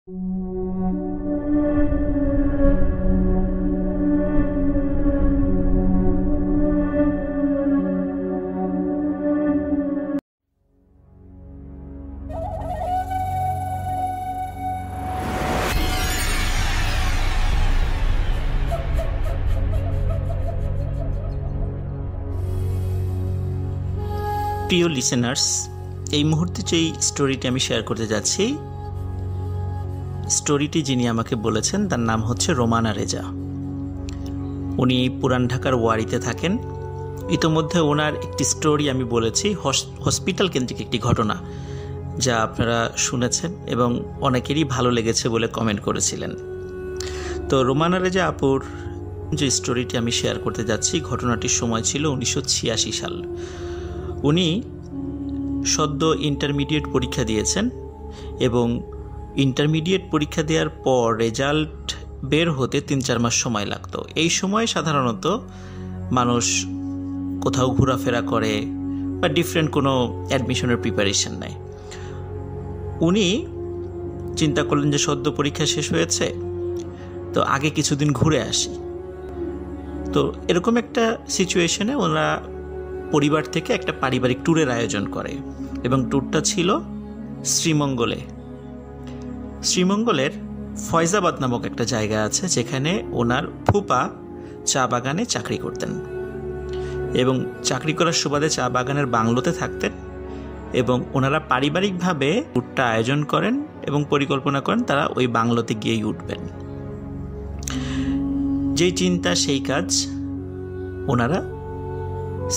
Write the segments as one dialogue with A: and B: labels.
A: প্রিয় লিসেনার্স, এই মুহূর্তে যেই স্টোরিটি আমি শেয়ার করতে যাচ্ছি, স্টোরিটি যিনি আমাকে বলেছেন তার নাম হচ্ছে রোমানা রেজা। উনি পুরান ঢাকার ওয়ারিতে থাকেন। ইতোমধ্যে ওনার একটি স্টোরি আমি বলেছি, হসপিটাল কেন্দ্রিক একটি ঘটনা, যা আপনারা শুনেছেন এবং অনেকেরই ভালো লেগেছে বলে কমেন্ট করেছিলেন। তো রোমানা রেজা আপুর যে স্টোরিটি আমি শেয়ার করতে যাচ্ছি, ঘটনাটির সময় ছিল 1986 সাল। উনি সদ্য ইন্টারমিডিয়েট পরীক্ষা দিয়েছেন এবং ইন্টারমিডিয়েট পরীক্ষা দেওয়ার পর রেজাল্ট বের হতে 3-4 মাস সময় লাগতো। এই সময় সাধারণত মানুষ কোথাও ঘোরাফেরা করে বা ডিফারেন্ট কোনো অ্যাডমিশনের প্রিপারেশন নেয়। উনি চিন্তা করলেন যে সদ্য পরীক্ষা শেষ হয়েছে, তো আগে কিছুদিন ঘুরে আসি। তো এরকম একটা সিচুয়েশনে ওনারা পরিবার থেকে একটা পারিবারিক ট্যুরের আয়োজন করে এবং ট্যুরটা ছিল শ্রীমঙ্গলে। শ্রীমঙ্গলের ফয়জাবাদ নামক একটা জায়গা আছে, যেখানে ওনার ফুপা চা বাগানে চাকরি করতেন এবং চাকরি করার সুবাদে চা বাগানের বাংলোতে থাকতেন এবং ওনারা পারিবারিকভাবে ট্যুরটা আয়োজন করেন এবং পরিকল্পনা করেন তারা ওই বাংলোতে গিয়েই উঠবেন। যেই চিন্তা সেই কাজ, ওনারা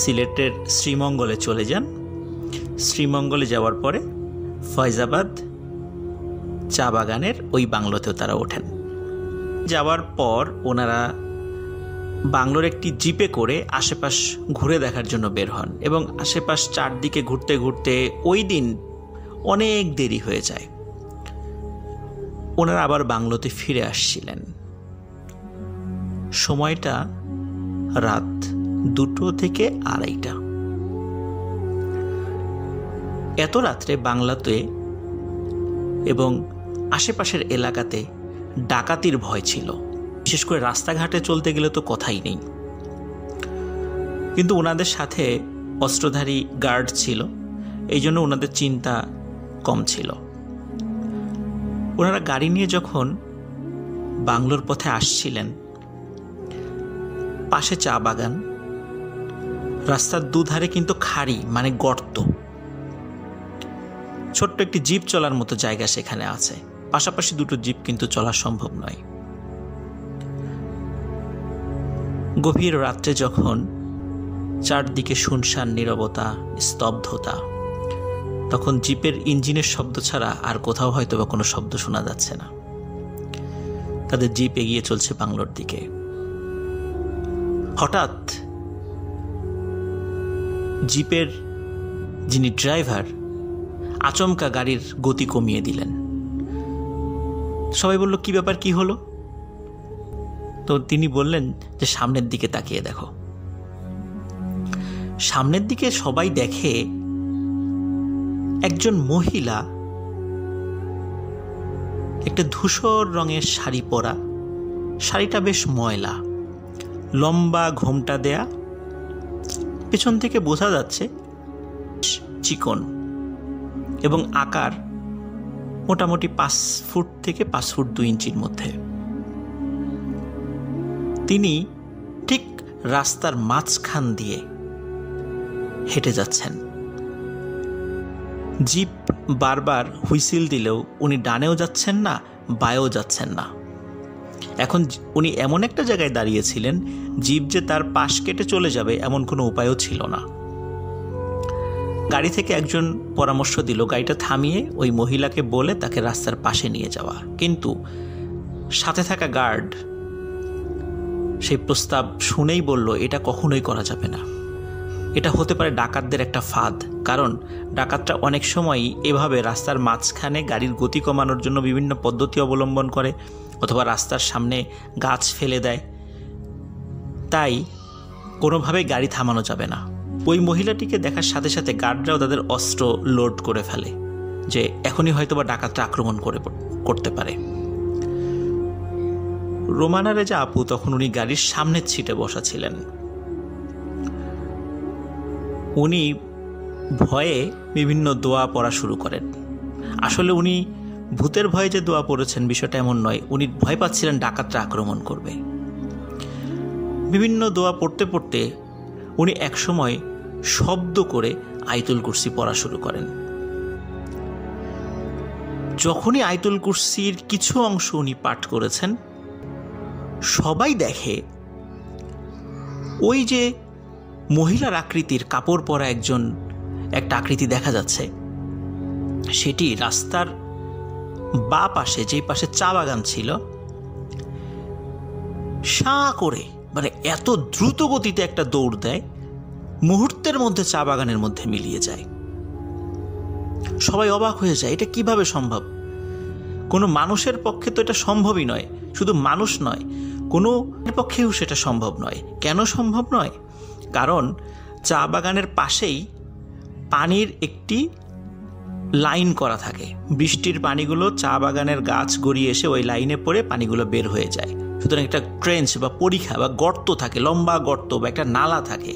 A: সিলেটের শ্রীমঙ্গলে চলে যান। শ্রীমঙ্গলে যাওয়ার পরে ফয়জাবাদ চা বাগানের ওই বাংলোতেও তারা ওঠেন। যাওয়ার পর ওনারা বাংলোর একটি জিপে করে আশেপাশ ঘুরে দেখার জন্য বের হন এবং আশেপাশ চারদিকে ঘুরতে ঘুরতে ওই দিন অনেক দেরি হয়ে যায়। ওনারা আবার বাংলোতে ফিরে আসছিলেন। সময়টা রাত 2টো থেকে 2:30। এত রাত্রে বাংলাতে এবং আশেপাশের এলাকাতে ডাকাতির ভয় ছিল, বিশেষ করে রাস্তাঘাটে চলতে গেলে তো কথাই নেই। কিন্তু ওনাদের সাথে অস্ত্রধারী গার্ড ছিল, এই জন্য ওনাদের চিন্তা কম ছিল। ওনারা গাড়ি নিয়ে যখন বাংলোর পথে আসছিলেন, পাশে চা বাগান, রাস্তার দুধারে কিন্তু খাড়ি মানে গর্ত, ছোট্ট একটি জিপ চলার মতো জায়গা সেখানে আছে। পাশাপাশি দুটো জিপ কিন্তু চলা সম্ভব নয়। গভীর রাত্রে যখন চারদিকে শুনশান নীরবতা, স্তব্ধতা, তখন জিপের ইঞ্জিনের শব্দ ছাড়া আর কোথাও হয়তো বা কোনো শব্দ শোনা যাচ্ছে না। তাদের জিপ এগিয়ে চলছে বাংলোর দিকে। হঠাৎ জিপের যিনি ড্রাইভার আচমকা গাড়ির গতি কমিয়ে দিলেন। সবাই বলল, কি ব্যাপার, কি হলো? তো তিনি বললেন যে সামনের দিকে তাকিয়ে দেখো। সামনের দিকে সবাই দেখে একজন মহিলা একটা ধূসর রঙের শাড়ি পরা, শাড়িটা বেশ ময়লা, লম্বা ঘোমটা দেয়া, পেছন থেকে বোঝা যাচ্ছে চিকন এবং আকার মোটামুটি 5 ফুট থেকে 5 ফুট 2 ইঞ্চির মধ্যে। তিনি ঠিক রাস্তার মাঝখান দিয়ে হেঁটে যাচ্ছেন। জিপ বারবার হুইসিল দিলেও উনি ডানেও যাচ্ছেন না, বাঁয়েও যাচ্ছেন না। এখন উনি এমন একটা জায়গায় দাঁড়িয়েছিলেন, জিপ যে তার পাশ কেটে চলে যাবে এমন কোনো উপায়ও ছিল না। গাড়ি থেকে একজন পরামর্শ দিল গাড়িটা থামিয়ে ওই মহিলাকে বলে তাকে রাস্তার পাশে নিয়ে যাওয়া, কিন্তু সাথে থাকা গার্ড সেই প্রস্তাব শুনেই বলল, এটা কখনোই করা যাবে না, এটা হতে পারে ডাকাতদের একটা ফাঁদ। কারণ ডাকাতরা অনেক সময়ই এভাবে রাস্তার মাঝখানে গাড়ির গতি কমানোর জন্য বিভিন্ন পদ্ধতি অবলম্বন করে অথবা রাস্তার সামনে গাছ ফেলে দেয়। তাই কোনোভাবেই গাড়ি থামানো যাবে না। ওই মহিলাটিকে দেখার সাথে সাথে গার্ডরাও তাদের অস্ত্র লোড করে ফেলে যে এখনই হয়তো বা ডাকাতরা আক্রমণ করতে পারে। রোমানা রেজা আপু তখন উনি গাড়ির সামনের সিটে বসা ছিলেন। উনি ভয়ে বিভিন্ন দোয়া পড়া শুরু করেন। আসলে উনি ভূতের ভয়ে যে দোয়া পড়েছেন বিষয়টা এমন নয়, উনি ভয় পাচ্ছিলেন ডাকাতরা আক্রমণ করবে। বিভিন্ন দোয়া পড়তে পড়তে উনি একসময় শব্দ করে আয়াতুল কুরসি পড়া শুরু করেন। যখনই আয়াতুল কুরসির কিছু অংশ উনি পাঠ করেছেন, সবাই দেখে ওই যে মহিলার আকৃতির কাপড় পরা একটা আকৃতি দেখা যাচ্ছে, সেটি রাস্তার বা পাশে, যেই পাশে চা বাগান ছিল, সাঁ করে মানে এত দ্রুত গতিতে একটা দৌড় দেয়, মুহূর্তের মধ্যে চা বাগানের মধ্যে মিলিয়ে যায়। সবাই অবাক হয়ে যায়, এটা কিভাবে সম্ভব? কোনো মানুষের পক্ষে তো এটা সম্ভবই নয়। শুধু মানুষ নয়, কোনো পক্ষেও সেটা সম্ভব নয়। কেন সম্ভব নয়? কারণ চা বাগানের পাশেই পানির একটি লাইন করা থাকে। বৃষ্টির পানিগুলো চা বাগানের গাছ গড়িয়ে এসে ওই লাইনে পড়ে পানিগুলো বের হয়ে যায়। সুতরাং একটা ট্রেঞ্চ বা পরিখা বা গর্ত থাকে, লম্বা গর্ত বা একটা নালা থাকে।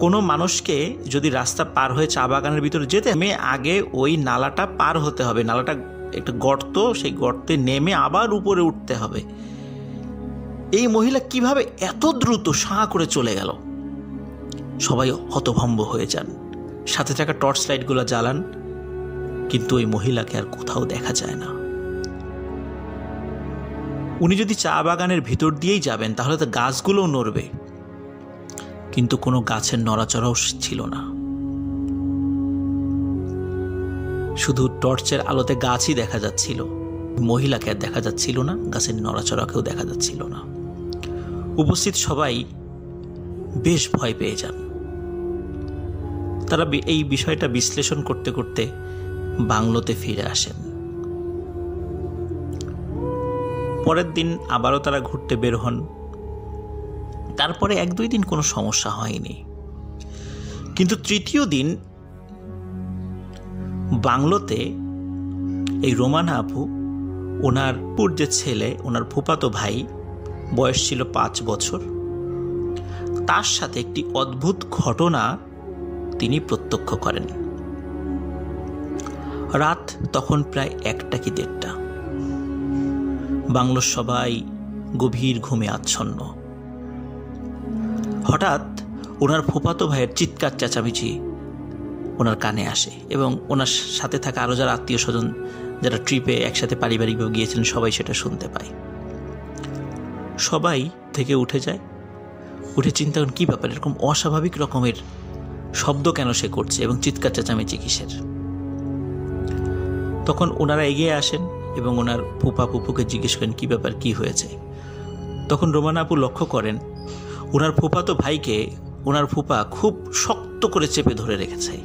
A: কোনো মানুষকে যদি রাস্তা পার হয়ে চা বাগানের ভিতরে যেতে আগে ওই নালাটা পার হতে হবে। নালাটা একটা গর্ত, সেই গর্তে নেমে আবার উপরে উঠতে হবে। এই মহিলা কিভাবে এত দ্রুত সাঁ করে চলে গেল? সবাই হতভম্ব হয়ে যান। সাথে থাকা টর্চ লাইটগুলো জ্বালান, কিন্তু ওই মহিলাকে আর কোথাও দেখা যায় না। উনি যদি চা বাগানের ভিতর দিয়েই যাবেন তাহলে তো গাছগুলোও নড়বে, কিন্তু কোনো গাছের নড়াচড়াও ছিল না। শুধু টর্চের আলোতে গাছই দেখা যাচ্ছিল, মহিলাকে আর দেখা যাচ্ছিল না, গাছের নড়াচড়াকেও দেখা যাচ্ছিল না। উপস্থিত সবাই বেশ ভয় পেয়ে যান। তারা এই বিষয়টা বিশ্লেষণ করতে করতে বাংলোতে ফিরে আসেন। পরের দিন আবারও তারা ঘুরতে বের হন। তারপরে 1-2 দিন কোনো সমস্যা হয়নি, কিন্তু তৃতীয় দিন বাংলোতে এই রোমানা আপু, ওনার যে ছেলে, ওনার ফুফাতো ভাই, বয়স ছিল 5 বছর, তার সাথে একটি অদ্ভুত ঘটনা তিনি প্রত্যক্ষ করেন। রাত তখন প্রায় 1টা কি 1:30। বাংলোর সবাই গভীর ঘুমে আচ্ছন্ন। হঠাৎ ওনার ফুফাতো ভাইয়ের চিৎকার চেঁচামেচি ওনার কানে আসে, এবং ওনার সাথে থাকা আরও যারা আত্মীয় স্বজন, যারা ট্রিপে একসাথে পারিবারিকভাবে গিয়েছিলেন, সবাই সেটা শুনতে পায়। সবাই থেকে উঠে যায়। উঠে চিন্তা করেন, কী ব্যাপার, এরকম অস্বাভাবিক রকমের শব্দ কেন সে করছে এবং চিৎকার চেঁচামেচি কিসের? তখন ওনারা এগিয়ে আসেন এবং ওনার ফুপুকে জিজ্ঞেস করেন, কী ব্যাপার, কী হয়েছে? তখন রোমানা আপু লক্ষ্য করেন ওনার ফুফাতো ভাইকে ওনার ফুপা খুব শক্ত করে চেপে ধরে রেখেছে,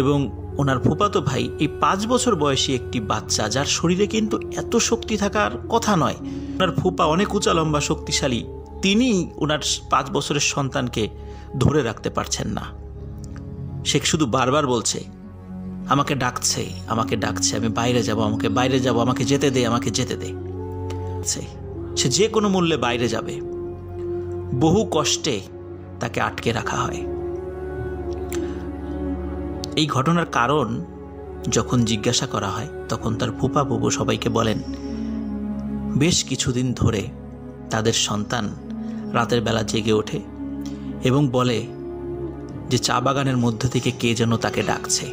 A: এবং ওনার ফুফাতো ভাই এই 5 বছর বয়সী একটি বাচ্চা, যার শরীরে কিন্তু এত শক্তি থাকার কথা নয়। ওনার ফুপা অনেক উঁচা লম্বা শক্তিশালী, তিনি ওনার 5 বছরের সন্তানকে ধরে রাখতে পারছেন না। সে শুধু বারবার বলছে, আমাকে ডাকছে, আমাকে ডাকছে, আমি বাইরে যাব, আমাকে বাইরে যাব, আমাকে যেতে দে, আমাকে যেতে দে। সে যে কোনো মূল্যে বাইরে যাবে। বহু কষ্টে তাকে আটকে রাখা হয়। এই ঘটনার কারণ যখন জিজ্ঞাসা করা হয়, তখন তার ফুপা বুবু সবাইকে বলেন, বেশ কিছুদিন ধরে তাদের সন্তান রাতের বেলা জেগে ওঠে এবং বলে যে চা বাগানের মধ্য থেকে কে যেন তাকে ডাকছে,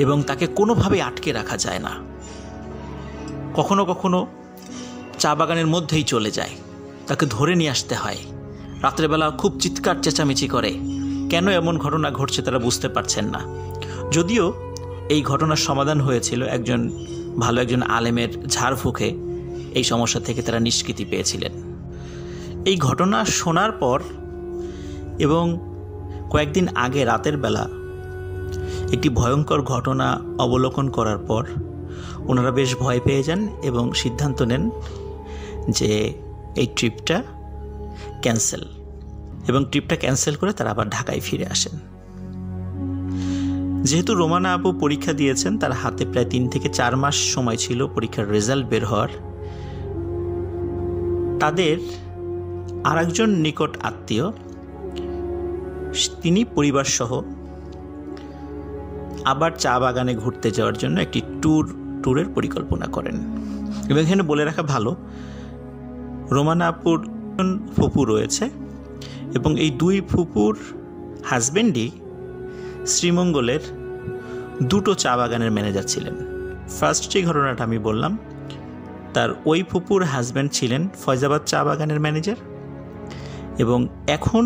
A: এবং তাকে কোনোভাবে আটকে রাখা যায় না। কখনো কখনো চা বাগানের মধ্যেই চলে যায়, তাকে ধরে নিয়ে আসতে হয়। রাত্রেবেলা খুব চিৎকার চেঁচামেচি করে। কেন এমন ঘটনা ঘটছে তারা বুঝতে পারছেন না। যদিও এই ঘটনার সমাধান হয়েছিল একজন আলেমের ঝাড়ফুঁকে, এই সমস্যা থেকে তারা নিষ্কৃতি পেয়েছিলেন। এই ঘটনা শোনার পর এবং কয়েকদিন আগে রাতের বেলা একটি ভয়ঙ্কর ঘটনা অবলোকন করার পর ওনারা বেশ ভয় পেয়ে যান এবং সিদ্ধান্ত নেন যে এই ট্রিপটা ক্যান্সেল, এবং ট্রিপটা ক্যান্সেল করে তারা আবার ঢাকায় ফিরে আসেন। যেহেতু রোমানা আপু পরীক্ষা দিয়েছেন, তার হাতে প্রায় 3 থেকে 4 মাস সময় ছিল পরীক্ষার রেজাল্ট বের হওয়ার। তাদের আরেকজন নিকট আত্মীয়, তিনি পরিবার সহ আবার চা বাগানে ঘুরতে যাওয়ার জন্য একটি ট্যুরের পরিকল্পনা করেন। এবং এখানে বলে রাখা ভালো, রোমানা আপুর ফুপু রয়েছে এবং এই 2 ফুপুর হাজবেন্ডই শ্রীমঙ্গলের 2টো চা বাগানের ম্যানেজার ছিলেন। ফার্স্ট যে ঘটনাটা আমি বললাম, তার ওই ফুপুর হাজব্যান্ড ছিলেন ফয়জাবাদ চা বাগানের ম্যানেজার, এবং এখন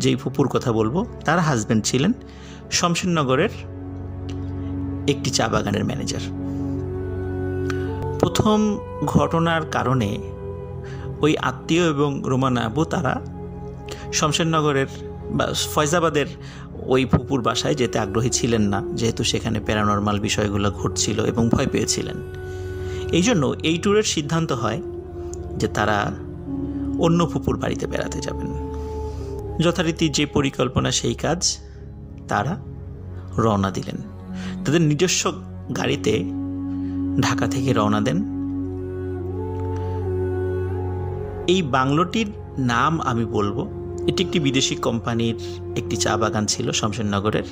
A: যেই ফুপুর কথা বলবো তার হাজব্যান্ড ছিলেন শমশেরনগরের একটি চা বাগানের ম্যানেজার। প্রথম ঘটনার কারণে ওই আত্মীয় এবং রোমানা আপু তারা শমশেরনগরের বা ফয়জাবাদের ওই ফুপুর বাসায় যেতে আগ্রহী ছিলেন না, যেহেতু সেখানে প্যারানর্মাল বিষয়গুলো ঘটছিল এবং ভয় পেয়েছিলেন। এই জন্য এই ট্যুরের সিদ্ধান্ত হয় যে তারা অন্য ফুপুর বাড়িতে বেড়াতে যাবেন। যথারীতি যে পরিকল্পনা সেই কাজ, তারা রওনা দিলেন। তাদের নিজস্ব গাড়িতে ঢাকা থেকে রওনা দেন। এই বাংলোটির নাম আমি বলবো, এটি একটি বিদেশি কোম্পানির একটি চা বাগান ছিল শমশেরনগরের।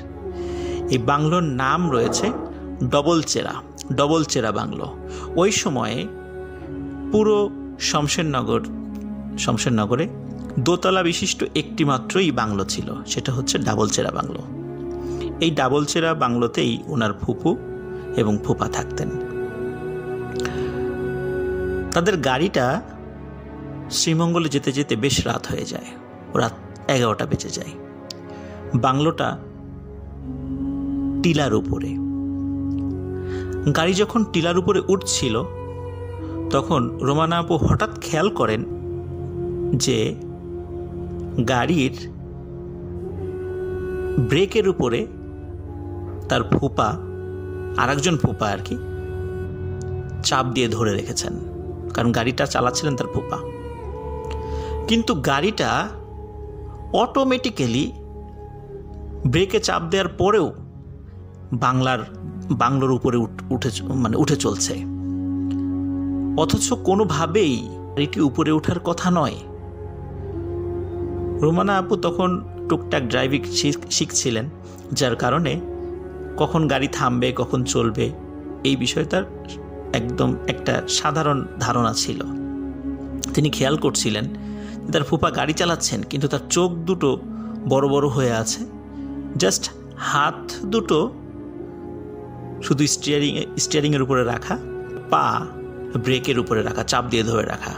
A: এই বাংলোর নাম রয়েছে ডবল চেরা বাংলো। ওই সময়ে পুরো শমশেরনগরে দোতলা বিশিষ্ট একটি মাত্রই বাংলো ছিল, সেটা হচ্ছে ডাবল চেরা বাংলো। এই ডাবল চেরা বাংলোতেই ওনার ফুপু এবং ফুপা থাকতেন। তাদের গাড়িটা শ্রীমঙ্গলে যেতে যেতে বেশ রাত হয়ে যায়, রাত 11টা বেজে যায়। বাংলোটা টিলার উপরে। গাড়ি যখন টিলার উপরে উঠছিল, তখন রোমানা আপু হঠাৎ খেয়াল করেন যে গাড়ির ব্রেকের উপরে তার ফুপা, আরেকজন ফুপা আর কি, চাপ দিয়ে ধরে রেখেছেন, কারণ গাড়িটা চালাচ্ছিলেন তার ফুপা। কিন্তু গাড়িটা অটোমেটিক্যালি ব্রেকে চাপ দেওয়ার পরেও বাংলোর উপরে উঠে চলছে, অথচ কোনোভাবেই গাড়িটি উপরে ওঠার কথা নয়। রোমানা আপু তখন টুকটাক ড্রাইভিং শিখছিলেন, যার কারণে কখন গাড়ি থামবে কখন চলবে এই বিষয়ে তার একদম একটা সাধারণ ধারণা ছিল। তিনি খেয়াল করছিলেন তার ফুপা গাড়ি চালাচ্ছেন, কিন্তু তার চোখ দুটো বড় বড় হয়ে আছে, জাস্ট হাত দুটো শুধু স্টিয়ারিংয়ের উপরে রাখা, পা ব্রেকের উপরে রাখা, চাপ দিয়ে ধরে রাখা।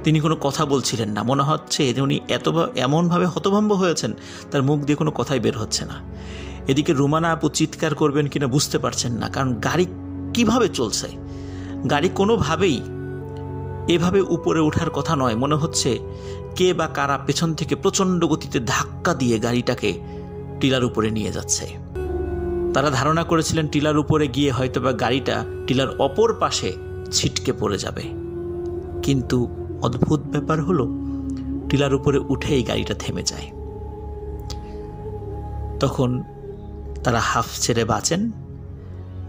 A: তিনি কোনো কথা বলছিলেন না, মনে হচ্ছে যে উনি এমনভাবে হতভম্ব হয়েছেন তার মুখ দিয়ে কোনো কথাই বের হচ্ছে না। এদিকে রোমানা আপু চিৎকার করবেন কিনা বুঝতে পারছেন না, কারণ গাড়ি কিভাবে চলছে, গাড়ি কোনোভাবেই এভাবে উপরে ওঠার কথা নয়। মনে হচ্ছে কে বা কারা পেছন থেকে প্রচণ্ড গতিতে ধাক্কা দিয়ে গাড়িটাকে টিলার উপরে নিয়ে যাচ্ছে। তারা ধারণা করেছিলেন টিলার উপরে গিয়ে হয়তোবা গাড়িটা টিলার অপর পাশে ছিটকে পড়ে যাবে, কিন্তু অদ্ভুত ব্যাপার হলো টিলার উপরে উঠেই গাড়িটা থেমে যায়। তখন তারা হাফ ছেড়ে বাঁচেন,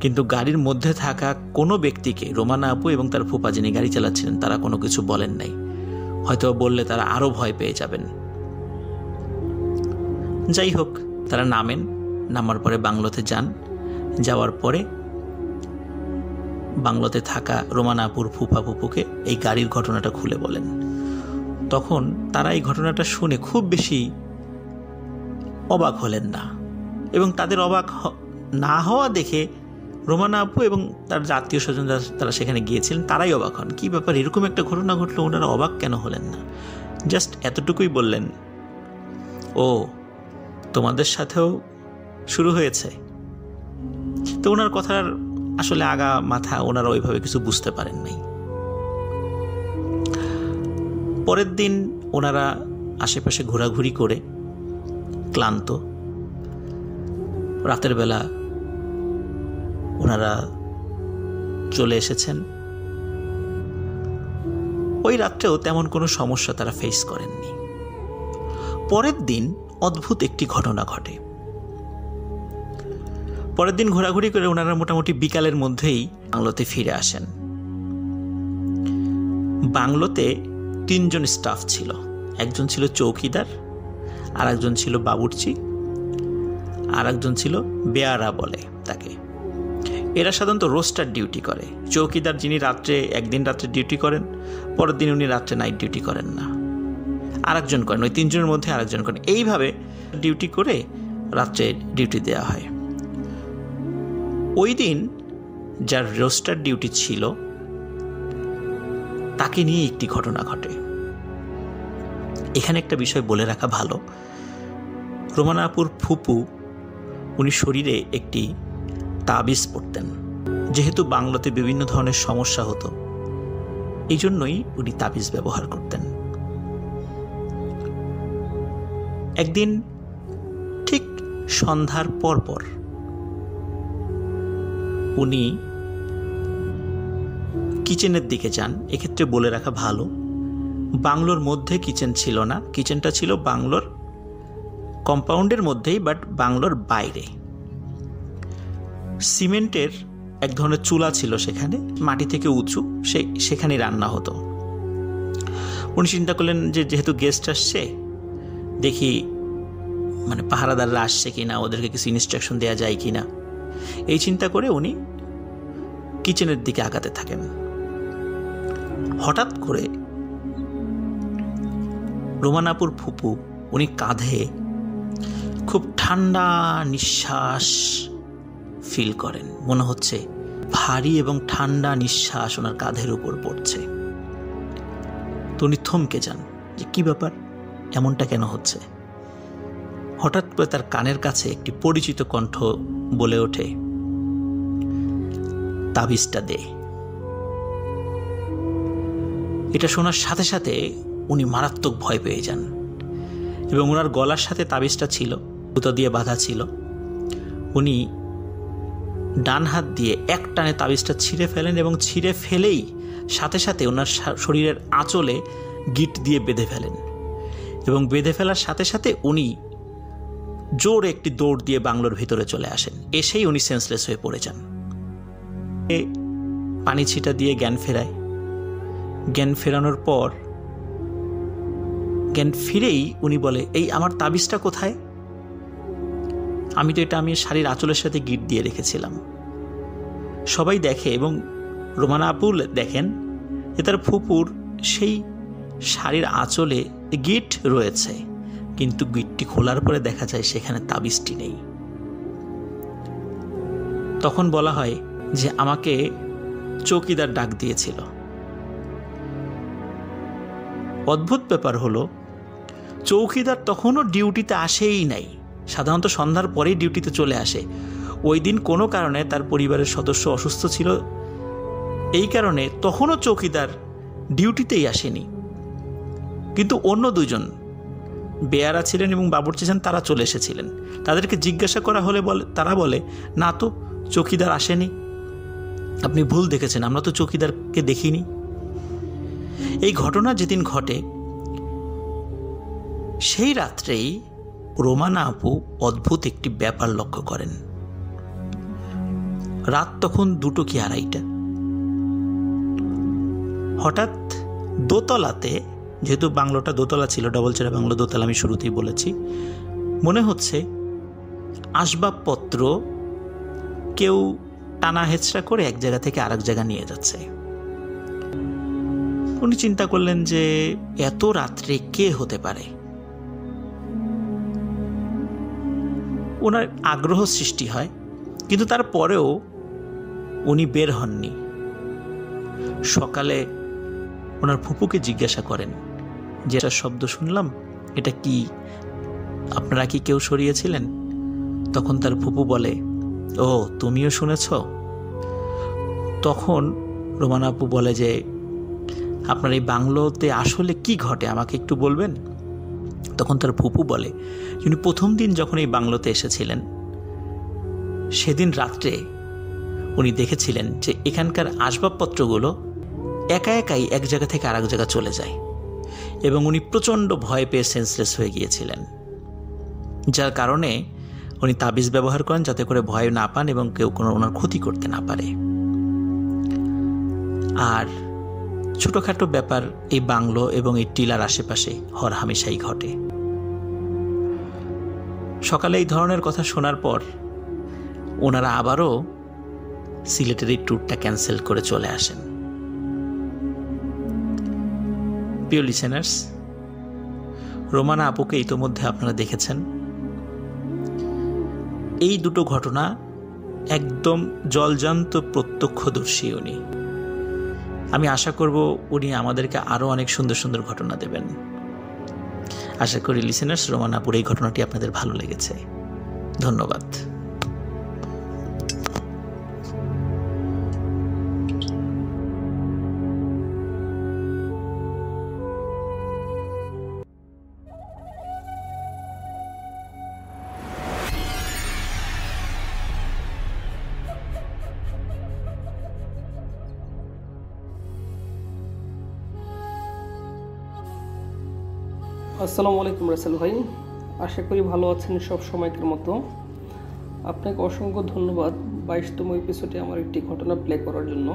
A: কিন্তু গাড়ির মধ্যে থাকা কোনো ব্যক্তিকে, রোমানা আপু এবং তার ফুপা যিনি গাড়ি চালাচ্ছিলেন, তারা কোনো কিছু বলেন নাই। হয়তো বললে তারা আরও ভয় পেয়ে যাবেন। যাই হোক, তারা নামার পরে বাংলোতে যান। যাওয়ার পরে বাংলোতে থাকা রোমানা আপুর ফুপুকে এই গাড়ির ঘটনাটা খুলে বলেন। তখন তারা এই ঘটনাটা শুনে খুব বেশি অবাক হলেন না, এবং তাদের অবাক না হওয়া দেখে রোমানা আপু এবং তার আত্মীয় স্বজন তারা সেখানে গিয়েছিলেন, তারাই অবাক হন। কী ব্যাপার, এরকম একটা ঘটনা ঘটলো, ওনারা অবাক কেন হলেন না? জাস্ট এতটুকুই বললেন, ও তোমাদের সাথেও শুরু হয়েছে। তো ওনার কথার আসলে আগা মাথা ওনারা ওইভাবে কিছু বুঝতে পারেন নাই। পরের দিন ওনারা আশেপাশে ঘোরাঘুরি করে ক্লান্ত, রাতের বেলা ওনারা চলে এসেছেন। ওই রাত্রেও তেমন কোনো সমস্যা তারা ফেস করেননি। পরের দিন অদ্ভুত একটি ঘটনা ঘটে। পরের দিন ঘোরাঘুরি করে ওনারা মোটামুটি বিকালের মধ্যেই বাংলোতে ফিরে আসেন। বাংলোতে 3 জন স্টাফ ছিল, একজন ছিল চৌকিদার, আর একজন ছিল বাবুর্চি, আর একজন ছিল বেয়ারা বলে তাকে। এরা সাধারণত রোস্টার ডিউটি করে। চৌকিদার যিনি একদিন রাত্রে ডিউটি করেন, পরের দিন উনি রাত্রে নাইট ডিউটি করেন না, আরেকজন করেন, ওই 3 জনের মধ্যে আরেকজন করেন। এইভাবে ডিউটি করে রাত্রে ডিউটি দেওয়া হয়। ওই দিন যার রোস্টার ডিউটি ছিল তাকে নিয়ে একটি ঘটনা ঘটে। এখানে একটা বিষয় বলে রাখা ভালো, রোমানা আপুর ফুপু উনি শরীরে একটি তাবিজ পরতেন। যেহেতু বাংলাতে বিভিন্ন ধরনের সমস্যা হতো, এই জন্যই উনি তাবিজ ব্যবহার করতেন। একদিন ঠিক সন্ধ্যার পর উনি কিচেনের দিকে যান। এক্ষেত্রে বলে রাখা ভালো, বাংলোর মধ্যে কিচেন ছিল না, কিচেনটা ছিল বাংলোর কম্পাউন্ডের মধ্যেই, বাট বাংলোর বাইরে। সিমেন্টের এক ধরনের চুলা ছিল সেখানে, মাটি থেকে উঁচু, সেখানে রান্না হতো। উনি চিন্তা করলেন যে যেহেতু গেস্ট আসছে, দেখি পাহারাদাররা আসছে কিনা, ওদেরকে কিছু ইনস্ট্রাকশন দেওয়া যায় কিনা, এই চিন্তা করে উনি কিচেনের দিকে আগাতে থাকেন। হঠাৎ করে রোমানাপুর ফুপু উনি কাঁধে খুব ঠান্ডা নিঃশ্বাস ফিল করেন। মনে হচ্ছে ভারী এবং ঠান্ডা নিঃশ্বাস ওনার কাঁধের উপর পড়ছে। তো উনি থমকে যান যে কি ব্যাপার, এমনটা কেন হচ্ছে। হঠাৎ করে তার কানের কাছে একটি পরিচিত কণ্ঠ বলে ওঠে, তাবিজটা দে। এটা শোনার সাথে সাথে উনি মারাত্মক ভয় পেয়ে যান এবং ওনার গলার সাথে তাবিজটা ছিল, সুতো দিয়ে বাঁধা ছিল। উনি ডান হাত দিয়ে এক টানে তাবিজটা ছিঁড়ে ফেলেন এবং ছিঁড়ে ফেলেই সাথে সাথে ওনার শরীরের আঁচলে গিট দিয়ে বেঁধে ফেলেন এবং বেঁধে ফেলার সাথে সাথে উনি জোরে একটি দৌড় দিয়ে বাংলোর ভিতরে চলে আসেন। এসেই উনি সেন্সলেস হয়ে পড়ে যান। পানি ছিটা দিয়ে জ্ঞান ফেরায়। জ্ঞান ফেরানোর পর জ্ঞান ফিরেই উনি বলে, এই আমার তাবিজটা কোথায়? আমি শাড়ির আঁচলের সাথে গিট দিয়ে রেখেছিলাম। সবাই দেখে এবং রোমানা আপু দেখেন যে তার ফুপুর সেই শাড়ির আঁচলে গিট রয়েছে, কিন্তু গিটটি খোলার পরে দেখা যায় সেখানে তাবিজটি নেই। তখন বলা হয় যে আমাকে চৌকিদার ডাক দিয়েছিল। অদ্ভুত ব্যাপার হলো, চৌকিদার তখনও ডিউটিতে আসেই নাই। সাধারণত সন্ধ্যার পরেই ডিউটিতে চলে আসে। ওই দিন কোনো কারণে তার পরিবারের সদস্য অসুস্থ ছিল, এই কারণে তখনও চৌকিদার ডিউটিতেই আসেনি। কিন্তু অন্য 2 জন বেয়ারা ছিলেন এবং বাবুর্চি ছিলেন, তারা চলে এসেছিলেন। তাদেরকে জিজ্ঞাসা করা হলে তারা বলে, না তো চৌকিদার আসেনি, আপনি ভুল দেখেছেন, আমরা তো চৌকিদারকে দেখিনি। এই ঘটনা যেদিন ঘটে সেই রাত্রেই রোমানা আপু অদ্ভুত একটি ব্যাপার লক্ষ্য করেন। রাত তখন 2টো কি 2:30। হঠাৎ দোতলাতে, যেহেতু বাংলোটা দোতলা ছিল, ডবল চেরা বাংলো দোতলা, আমি শুরুতেই বলেছি, মনে হচ্ছে আসবাবপত্র কেউ টানা হেঁচড়া করে এক জায়গা থেকে আরেক জায়গা নিয়ে যাচ্ছে। উনি চিন্তা করলেন যে এত রাত্রে কে হতে পারে। ওনার আগ্রহ সৃষ্টি হয়, কিন্তু তারপরেও উনি বের হননি। সকালে ওনার ফুপুকে জিজ্ঞাসা করেন যে একটা শব্দ শুনলাম, এটা কি, আপনারা কি কেউ সরিয়েছিলেন? তখন তার ফুপু বলে, ও তুমিও শুনেছ? তখন রোমানা আপু বলে যে আপনার এই বাংলোতে আসলে কি ঘটে আমাকে একটু বলবেন? তখন তার ফুপু বলে, উনি প্রথম দিন যখন এই বাংলোতে এসেছিলেন সেদিন রাত্রে উনি দেখেছিলেন যে এখানকার আসবাবপত্রগুলো একা একাই এক জায়গা থেকে আরেক জায়গা চলে যায় এবং উনি প্রচণ্ড ভয় পেয়ে সেন্সলেস হয়ে গিয়েছিলেন, যার কারণে উনি তাবিজ ব্যবহার করেন যাতে করে ভয় না পান এবং কেউ কোনো ওনার ক্ষতি করতে না পারে। আর ছোটোখাটো ব্যাপার এই বাংলো এবং এই টিলার আশেপাশে হরহামেশাই ঘটে। সকালে এই ধরনের কথা শোনার পর ওনারা আবারও সিলেটের এই ট্যুরটা ক্যান্সেল করে চলে আসেন। প্রিয় লিসেনার্স, রোমানা আপুকে ইতোমধ্যে আপনারা দেখেছেন। এই দুটো ঘটনা একদম জলজান্ত প্রত্যক্ষদর্শী উনি। আমি আশা করব উনি আমাদেরকে আরও অনেক সুন্দর সুন্দর ঘটনা দেবেন। আশা করি লিসেনার্স, রোমানা আপুর এই ঘটনাটি আপনাদের ভালো লেগেছে। ধন্যবাদ।
B: আসসালামু আলাইকুম রাসেল ভাই, আশা করি ভালো আছেন সব সময়কার মতো। আপনাকে অসংখ্য ধন্যবাদ 22তম এপিসোডে আমার একটি ঘটনা প্লে করার জন্য।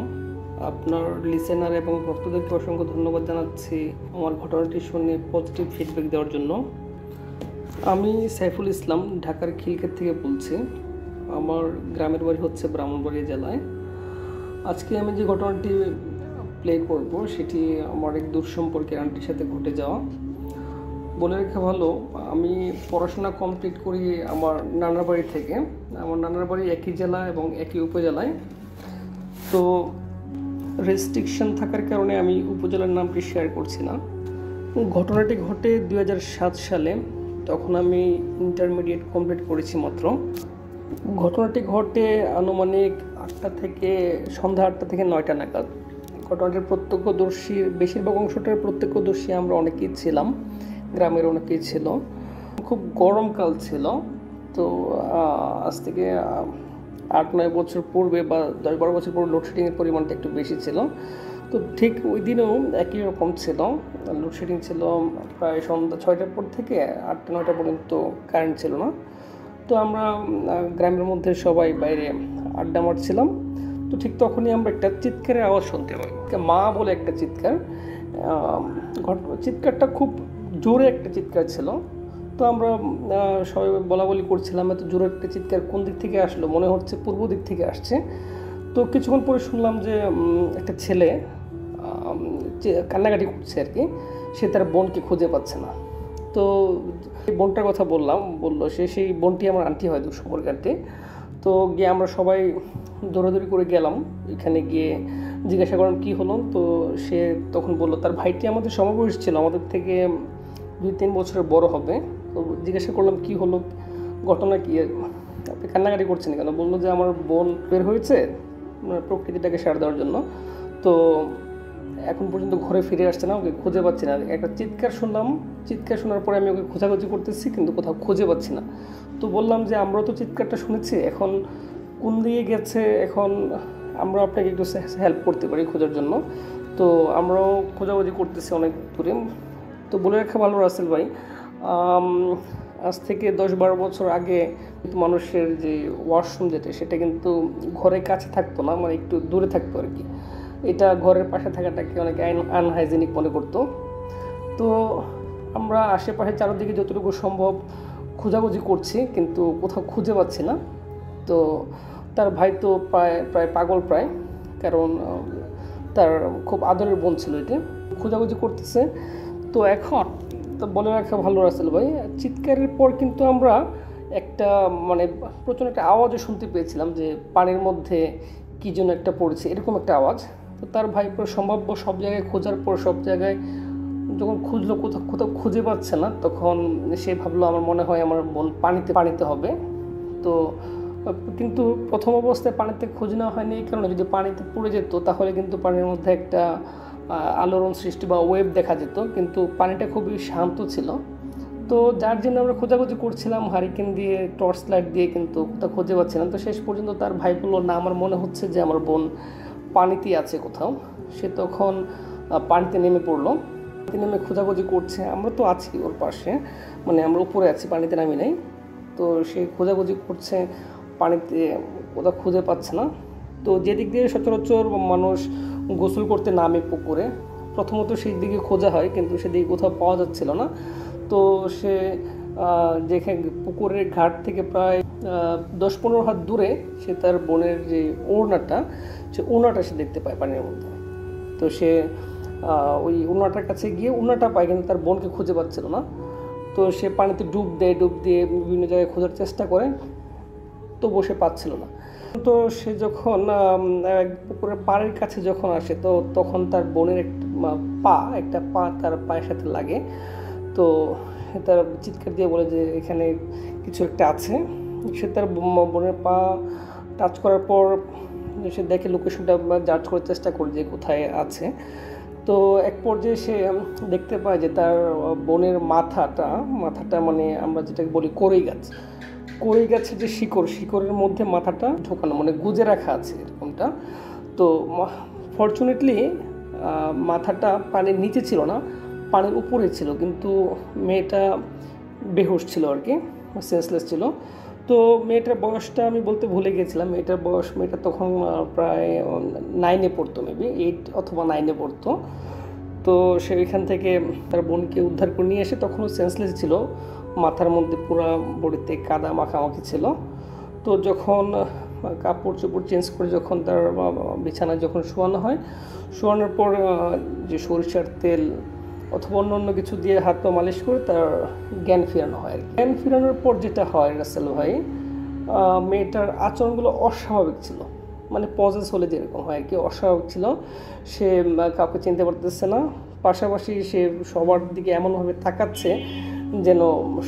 B: আপনার লিসেনার এবং ভক্তদেরকে অসংখ্য ধন্যবাদ জানাচ্ছি আমার ঘটনাটি শুনে পজিটিভ ফিডব্যাক দেওয়ার জন্য। আমি সাইফুল ইসলাম ঢাকার খিলক্ষেত থেকে বলছি। আমার গ্রামের বাড়ি হচ্ছে ব্রাহ্মণবাড়িয়া জেলায়। আজকে আমি যে ঘটনাটি প্লে করব সেটি আমার এক দূর সম্পর্কের আন্টির সাথে ঘটে যাওয়া। বলে রেখে ভালো, আমি পড়াশোনা কমপ্লিট করি আমার নানার বাড়ি থেকে। আমার নানার বাড়ি একই জেলা এবং একই উপজেলায়। তো রেস্ট্রিকশন থাকার কারণে আমি উপজেলার নামটি শেয়ার করছি না। ঘটনাটি ঘটে 2007 সালে, তখন আমি ইন্টারমিডিয়েট কমপ্লিট করেছি মাত্র। ঘটনাটি ঘটে আনুমানিক সন্ধ্যা 8টা থেকে 9টা নাগাদ। ঘটনাটির প্রত্যক্ষদর্শীর বেশিরভাগ অংশটার প্রত্যক্ষদর্শী আমরা অনেকেই ছিলাম, গ্রামের অনেকেই ছিল। খুব গরমকাল ছিল। তো আজ থেকে 8-9 বছর পূর্বে বা 10-12 বছর পূর্বে লোডশেডিংয়ের পরিমাণটা একটু বেশি ছিল। তো ঠিক ওই দিনেও একই রকম ছিল। লোডশেডিং ছিল প্রায় সন্ধ্যা 6টার পর থেকে 8টা-9টা পর্যন্ত কারেন্ট ছিল না। তো আমরা গ্রামের মধ্যে সবাই বাইরে আড্ডা মারছিলাম। তো ঠিক তখনই আমরা একটা চিৎকারের আওয়াজ শুনতে পাই, মা বলে একটা চিৎকার। চিৎকারটা খুব জোরে একটা চিৎকার ছিল। তো আমরা সবাই বলাবলি করছিলাম, এত জোরে একটা চিৎকার কোন দিক থেকে আসলো, মনে হচ্ছে পূর্ব দিক থেকে আসছে। তো কিছুক্ষণ পরে শুনলাম যে একটা ছেলে কান্নাকাটি করছে আর কি, সে তার বোনকে খুঁজে পাচ্ছে না। তো এই বোনটার কথা বললো সেই বোনটি আমার আন্টি হয়, দূর সম্পর্কের আন্টি। তো গিয়ে আমরা সবাই দৌড়াদৌড়ি করে গেলাম। এখানে গিয়ে জিজ্ঞাসা করলাম কী হলো। তো সে তখন বললো তার ভাইটি আমাদের সমবয়স ছিল, আমাদের থেকে 2-3 বছরের বড় হবে। তো জিজ্ঞাসা করলাম কী হলো, ঘটনা কী, আপনি কান্নাকাটি করছেন কেন? বললো যে আমার বোন বের হয়েছে প্রকৃতিটাকে সার দেওয়ার জন্য, তো এখন পর্যন্ত ঘরে ফিরে আসছে না, ওকে খুঁজে পাচ্ছি না। একটা চিৎকার শুনলাম, চিৎকার শোনার পরে আমি ওকে খোঁজাখুঁজি করতেছি, কিন্তু কোথাও খুঁজে পাচ্ছি না। তো বললাম যে আমরাও তো চিৎকারটা শুনেছি, এখন কোন দিকে গেছে, এখন আমরা আপনাকে একটু হেল্প করতে পারি খোঁজার জন্য। তো আমরাও খোঁজাখুঁজি করতেছি অনেক দূরে। তো বলে রাখা ভালো রাসেল ভাই, আজ থেকে 10-12 বছর আগে কিন্তু মানুষের যে ওয়াশরুম সেটা কিন্তু ঘরের কাছে থাকতো না, মানে একটু দূরে থাকতো আর কি। এটা ঘরের পাশে থাকাটাকে অনেকে আনহাইজেনিক মনে করতো। তো আমরা আশেপাশে চারদিকে যতটুকু সম্ভব খোঁজাখুঁজি করছি, কিন্তু কোথাও খুঁজে পাচ্ছি না। তো তার ভাই তো প্রায় পাগল, কারণ তার খুব আদরের বোন ছিল, এটা খোঁজাখুঁজি করতেছে। তো এখন তো বলে রাখা ভালো রাসেল ভাই, চিৎকারের পর কিন্তু আমরা একটা প্রচণ্ড একটা আওয়াজও শুনতে পেয়েছিলাম যে পানির মধ্যে কী যেন একটা পড়েছে, এরকম একটা আওয়াজ। তো তার ভাই সম্ভাব্য সব জায়গায় খোঁজার পর সব জায়গায় যখন খুঁজলো কোথাও খুঁজে পাচ্ছে না, তখন সে ভাবলো আমার মনে হয় আমার বোন পানিতে হবে। তো কিন্তু প্রথম অবস্থায় পানিতে খোঁজ নেওয়া হয়নি এই কারণে, যদি পানিতে পড়ে যেত তাহলে কিন্তু পানির মধ্যে একটা আলোড়ন সৃষ্টি বা ওয়েভ দেখা যেত, কিন্তু পানিটা খুবই শান্ত ছিল। তো যার জন্য আমরা খোঁজাখুঁজি করছিলাম হারিকেন দিয়ে, টর্চ লাইট দিয়ে, কিন্তু কোথাও খুঁজে পাচ্ছিলাম। তো শেষ পর্যন্ত তার ভাই বললো না, আমার মনে হচ্ছে যে আমার বোন পানিতেই আছে কোথাও। সে তখন পানিতে নেমে পড়লো, নেমে খোঁজাখুঁজি করছে। আমরা তো আছি ওর পাশে, আমরা উপরে আছি, পানিতে নামি নাই। তো সে খোঁজাখুঁজি করছে, পানিতে কোথাও খুঁজে পাচ্ছে না। তো যেদিক দিয়ে সচরাচর মানুষ গোসল করতে নামে পুকুরে, প্রথমত সেই দিকে খোঁজা হয়, কিন্তু সেদিকে কোথাও পাওয়া যাচ্ছিল না। তো সে যেখানে পুকুরের ঘাট থেকে প্রায় 10-15 হাত দূরে সে তার বোনের যে ওড়নাটা, সে ওড়নাটা সে দেখতে পায় পানির মধ্যে। তো সে ওই ওড়নাটার কাছে গিয়ে ওড়নাটা পায়, কিন্তু তার বোনকে খুঁজে পাচ্ছিল না। তো সে পানিতে ডুব দিয়ে বিভিন্ন জায়গায় খোঁজার চেষ্টা করে, তো বসে পাচ্ছিল না। তো সে যখন পুকুরের পাড়ের কাছে যখন আসে, তো তখন তার বোনের একটা পা তার পায়ের সাথে লাগে। তো তার চিৎকার দিয়ে বলে যে এখানে কিছু একটা আছে। সে তার বোনের পা টাচ করার পর সে দেখে লোকেশনটা জাজ করার চেষ্টা করে যে কোথায় আছে। তো এক পর্যায়ে সে দেখতে পায় যে তার বোনের মাথাটা মানে আমরা যেটাকে বলি কড়ই গাছের যে শিকড়ের মধ্যে মাথাটা ঢোকানো, মানে গুজে রাখা আছে এরকমটা। তো ফরচুনেটলি মাথাটা পানির নিচে ছিল না, পানির উপরে ছিল, কিন্তু মেয়েটা বেহুশ ছিল আর কি, সেন্সলেস ছিল। তো মেয়েটার বয়সটা আমি বলতে ভুলে গেছিলাম। মেয়েটা তখন প্রায় 9-এ পড়তো, মেবি 8 অথবা 9-এ পড়তো। তো সে এখান থেকে তার বোনকে উদ্ধার করে নিয়ে এসে, তখনও সেন্সলেস ছিল, মাথার মধ্যে পুরো বডিতে কাদা মাখামাখি ছিল। তো যখন কাপড় চোপড় চেঞ্জ করে যখন তার বিছানায় যখন শোয়ানোর পর যে সরিষার তেল অথবা অন্য কিছু দিয়ে হাত পা মালিশ করে তার জ্ঞান ফেরানো হয়। জ্ঞান ফেরানোর পর যেটা হয় রাসেল ভাই, মেয়েটার আচরণগুলো অস্বাভাবিক ছিল, মানে পজেস হলে যেরকম হয় আর কি, অস্বাভাবিক ছিল। সে কাউকে চিনতে পারতেছে না, পাশাপাশি সে সবার দিকে এমনভাবে তাকাচ্ছে যেন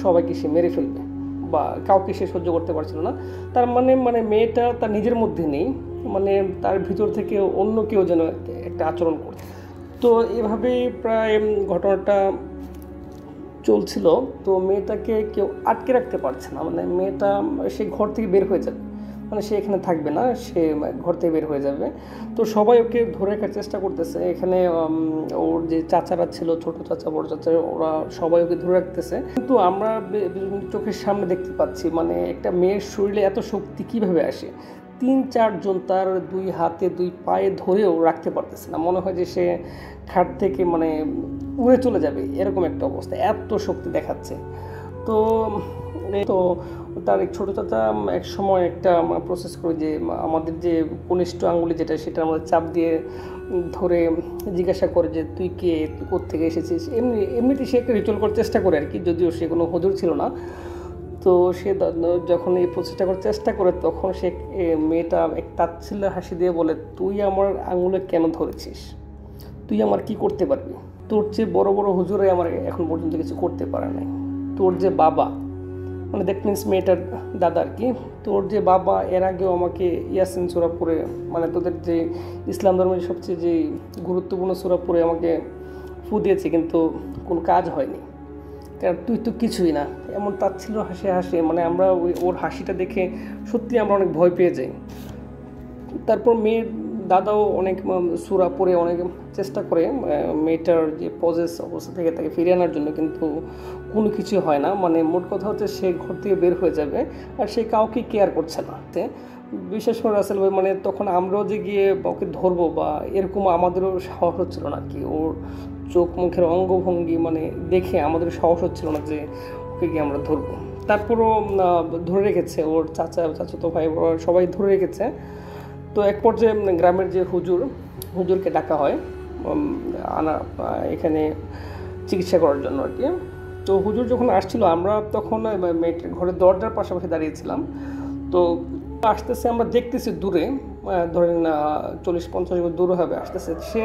B: সবাইকে সে মেরে ফেলবে, বা কাউকে সে সহ্য করতে পারছিল না। তার মানে মেয়েটা তার নিজের মধ্যে নেই, মানে তার ভিতর থেকে অন্য কেউ যেন একটা আচরণ করছে। তো এভাবেই প্রায় ঘটনাটা চলছিল। তো মেয়েটাকে কেউ আটকে রাখতে পারছে না, মানে মেয়েটা সে ঘর থেকে বের হয়ে যাবে, মানে সে এখানে থাকবে না, সে ঘর থেকে বের হয়ে যাবে। তো সবাই ওকে ধরে রাখার চেষ্টা করতেছে। এখানে ওর যে চাচারা ছিল, ছোট চাচা বড় চাচা, ওরা সবাই ওকে ধরে রাখতেছে। কিন্তু আমরা চোখের সামনে দেখতে পাচ্ছি, মানে একটা মেয়ের শরীরে এত শক্তি কিভাবে আসে। 3-4 জন তার 2 হাতে 2 পায়ে ধরেও রাখতে পারতেছে না, মনে হয় যে সে খাট থেকে মানে উড়ে চলে যাবে, এরকম একটা অবস্থা, এত শক্তি দেখাচ্ছে। তো তার এক ছোটো চাচা এক সময় একটা প্রসেস করে যে আমাদের যে কনিষ্ঠ আঙ্গুলি যেটা, সেটা আমাদের চাপ দিয়ে ধরে জিজ্ঞাসা করে যে তুই কে, তুই কোত্থেকে এসেছিস, এমনিতে সে একটা রিচুয়াল করার চেষ্টা করে আর কি, যদিও সে কোনো হুজুর ছিল না। তো সে যখন এই প্রচেষ্টা করার চেষ্টা করে, তখন সে মেয়েটা এক তাচ্ছিল্য হাসি দিয়ে বলে, তুই আমার আঙুলে কেন ধরেছিস, তুই আমার কি করতে পারবি, তোর যে বড় বড় হুজুরে আমার এখন পর্যন্ত কিছু করতে পারে নাই, তোর যে বাবা, মানে দ্যাট মিনস মেয়েটার দাদা আর কি, তোর যে বাবা এর আগেও আমাকে ইয়াসিন সূরা পড়ে, মানে তোদের যে ইসলাম ধর্মের সবচেয়ে যে গুরুত্বপূর্ণ সূরা পড়ে আমাকে ফু দিয়েছে, কিন্তু কোনো কাজ হয়নি, কারণ তুই তো কিছুই না। এমন তাচ্ছিল্য হাসে, মানে আমরা ওর হাসিটা দেখে সত্যি আমরা অনেক ভয় পেয়ে যাই। তারপর মেয়ের দাদাও অনেক সূরা পড়ে অনেক চেষ্টা করে মেয়েটার যে পজেস অবস্থা থেকে তাকে ফিরিয়ে আনার জন্য, কিন্তু কোনো কিছু হয় না। মানে মোট কথা হচ্ছে সে ঘর থেকে বের হয়ে যাবে, আর সে কাউকে কেয়ার করছে না। বিশেষ করে রাসেল ভাই, মানে তখন আমরাও যে গিয়ে ওকে ধরবো বা এরকম আমাদেরও সাহস হচ্ছিল না কি, ওর চোখ মুখের অঙ্গভঙ্গি মানে দেখে আমাদের সাহস হচ্ছিল না যে ওকে গিয়ে আমরা ধরবো। তারপরও ধরে রেখেছে, ওর চাচাতো ভাই সবাই ধরে রেখেছে। তো এক পর্যায়ে গ্রামের যে হুজুরকে ডাকা হয় এখানে চিকিৎসা করার জন্য আর কি। তো হুজুর যখন আসছিল, আমরা তখন মেয়েটার ঘরের দরজার পাশাপাশি দাঁড়িয়েছিলাম। তো আসতেছে, আমরা দেখতেছি দূরে, ধরেন 40-50 দূরে হবে আসতেছে। সে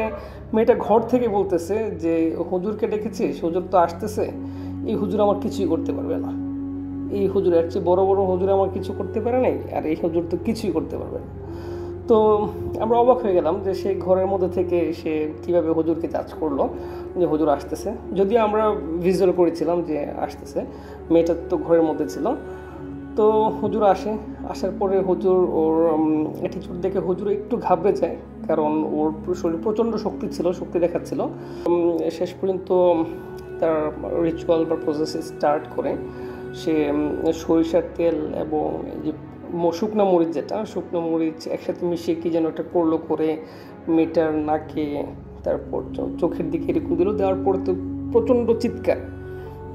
B: মেয়েটা ঘর থেকে বলতেছে যে হুজুরকে ডেকেছিস, হুজুর তো আসতেছে, এই হুজুর আমার কিছুই করতে পারবে না, এই হুজুর এর চেয়ে বড় হুজুর আমার কিছু করতে পারে নাই, আর এই হুজুর তো কিছুই করতে পারবে না। তো আমরা অবাক হয়ে গেলাম যে সে ঘরের মধ্যে থেকে সে কীভাবে হুজুরকে জাজ করলো যে হুজুর আসতেছে, যদিও আমরা ভিজুয়াল করেছিলাম যে আসতেছে, মেয়েটা তো ঘরের মধ্যে ছিল। তো হুজুর আসার পরে হুজুর ওর অ্যাটিটিউড দেখে হুজুর একটু ঘাবড়ে যায়, কারণ ওর শরীরে প্রচণ্ড শক্তি দেখাচ্ছিল। শেষ পর্যন্ত তার রিচুয়াল বা প্রসেস স্টার্ট করে সে সরিষার তেল এবং এই যে শুকনো মরিচ, যেটা শুকনো মরিচ একসাথে মিশিয়ে কী যেন একটা করলো, করে মেয়েটার নাকে তারপর চোখের দিকে এরকম দিল। দেওয়ার পর তো প্রচণ্ড চিৎকার,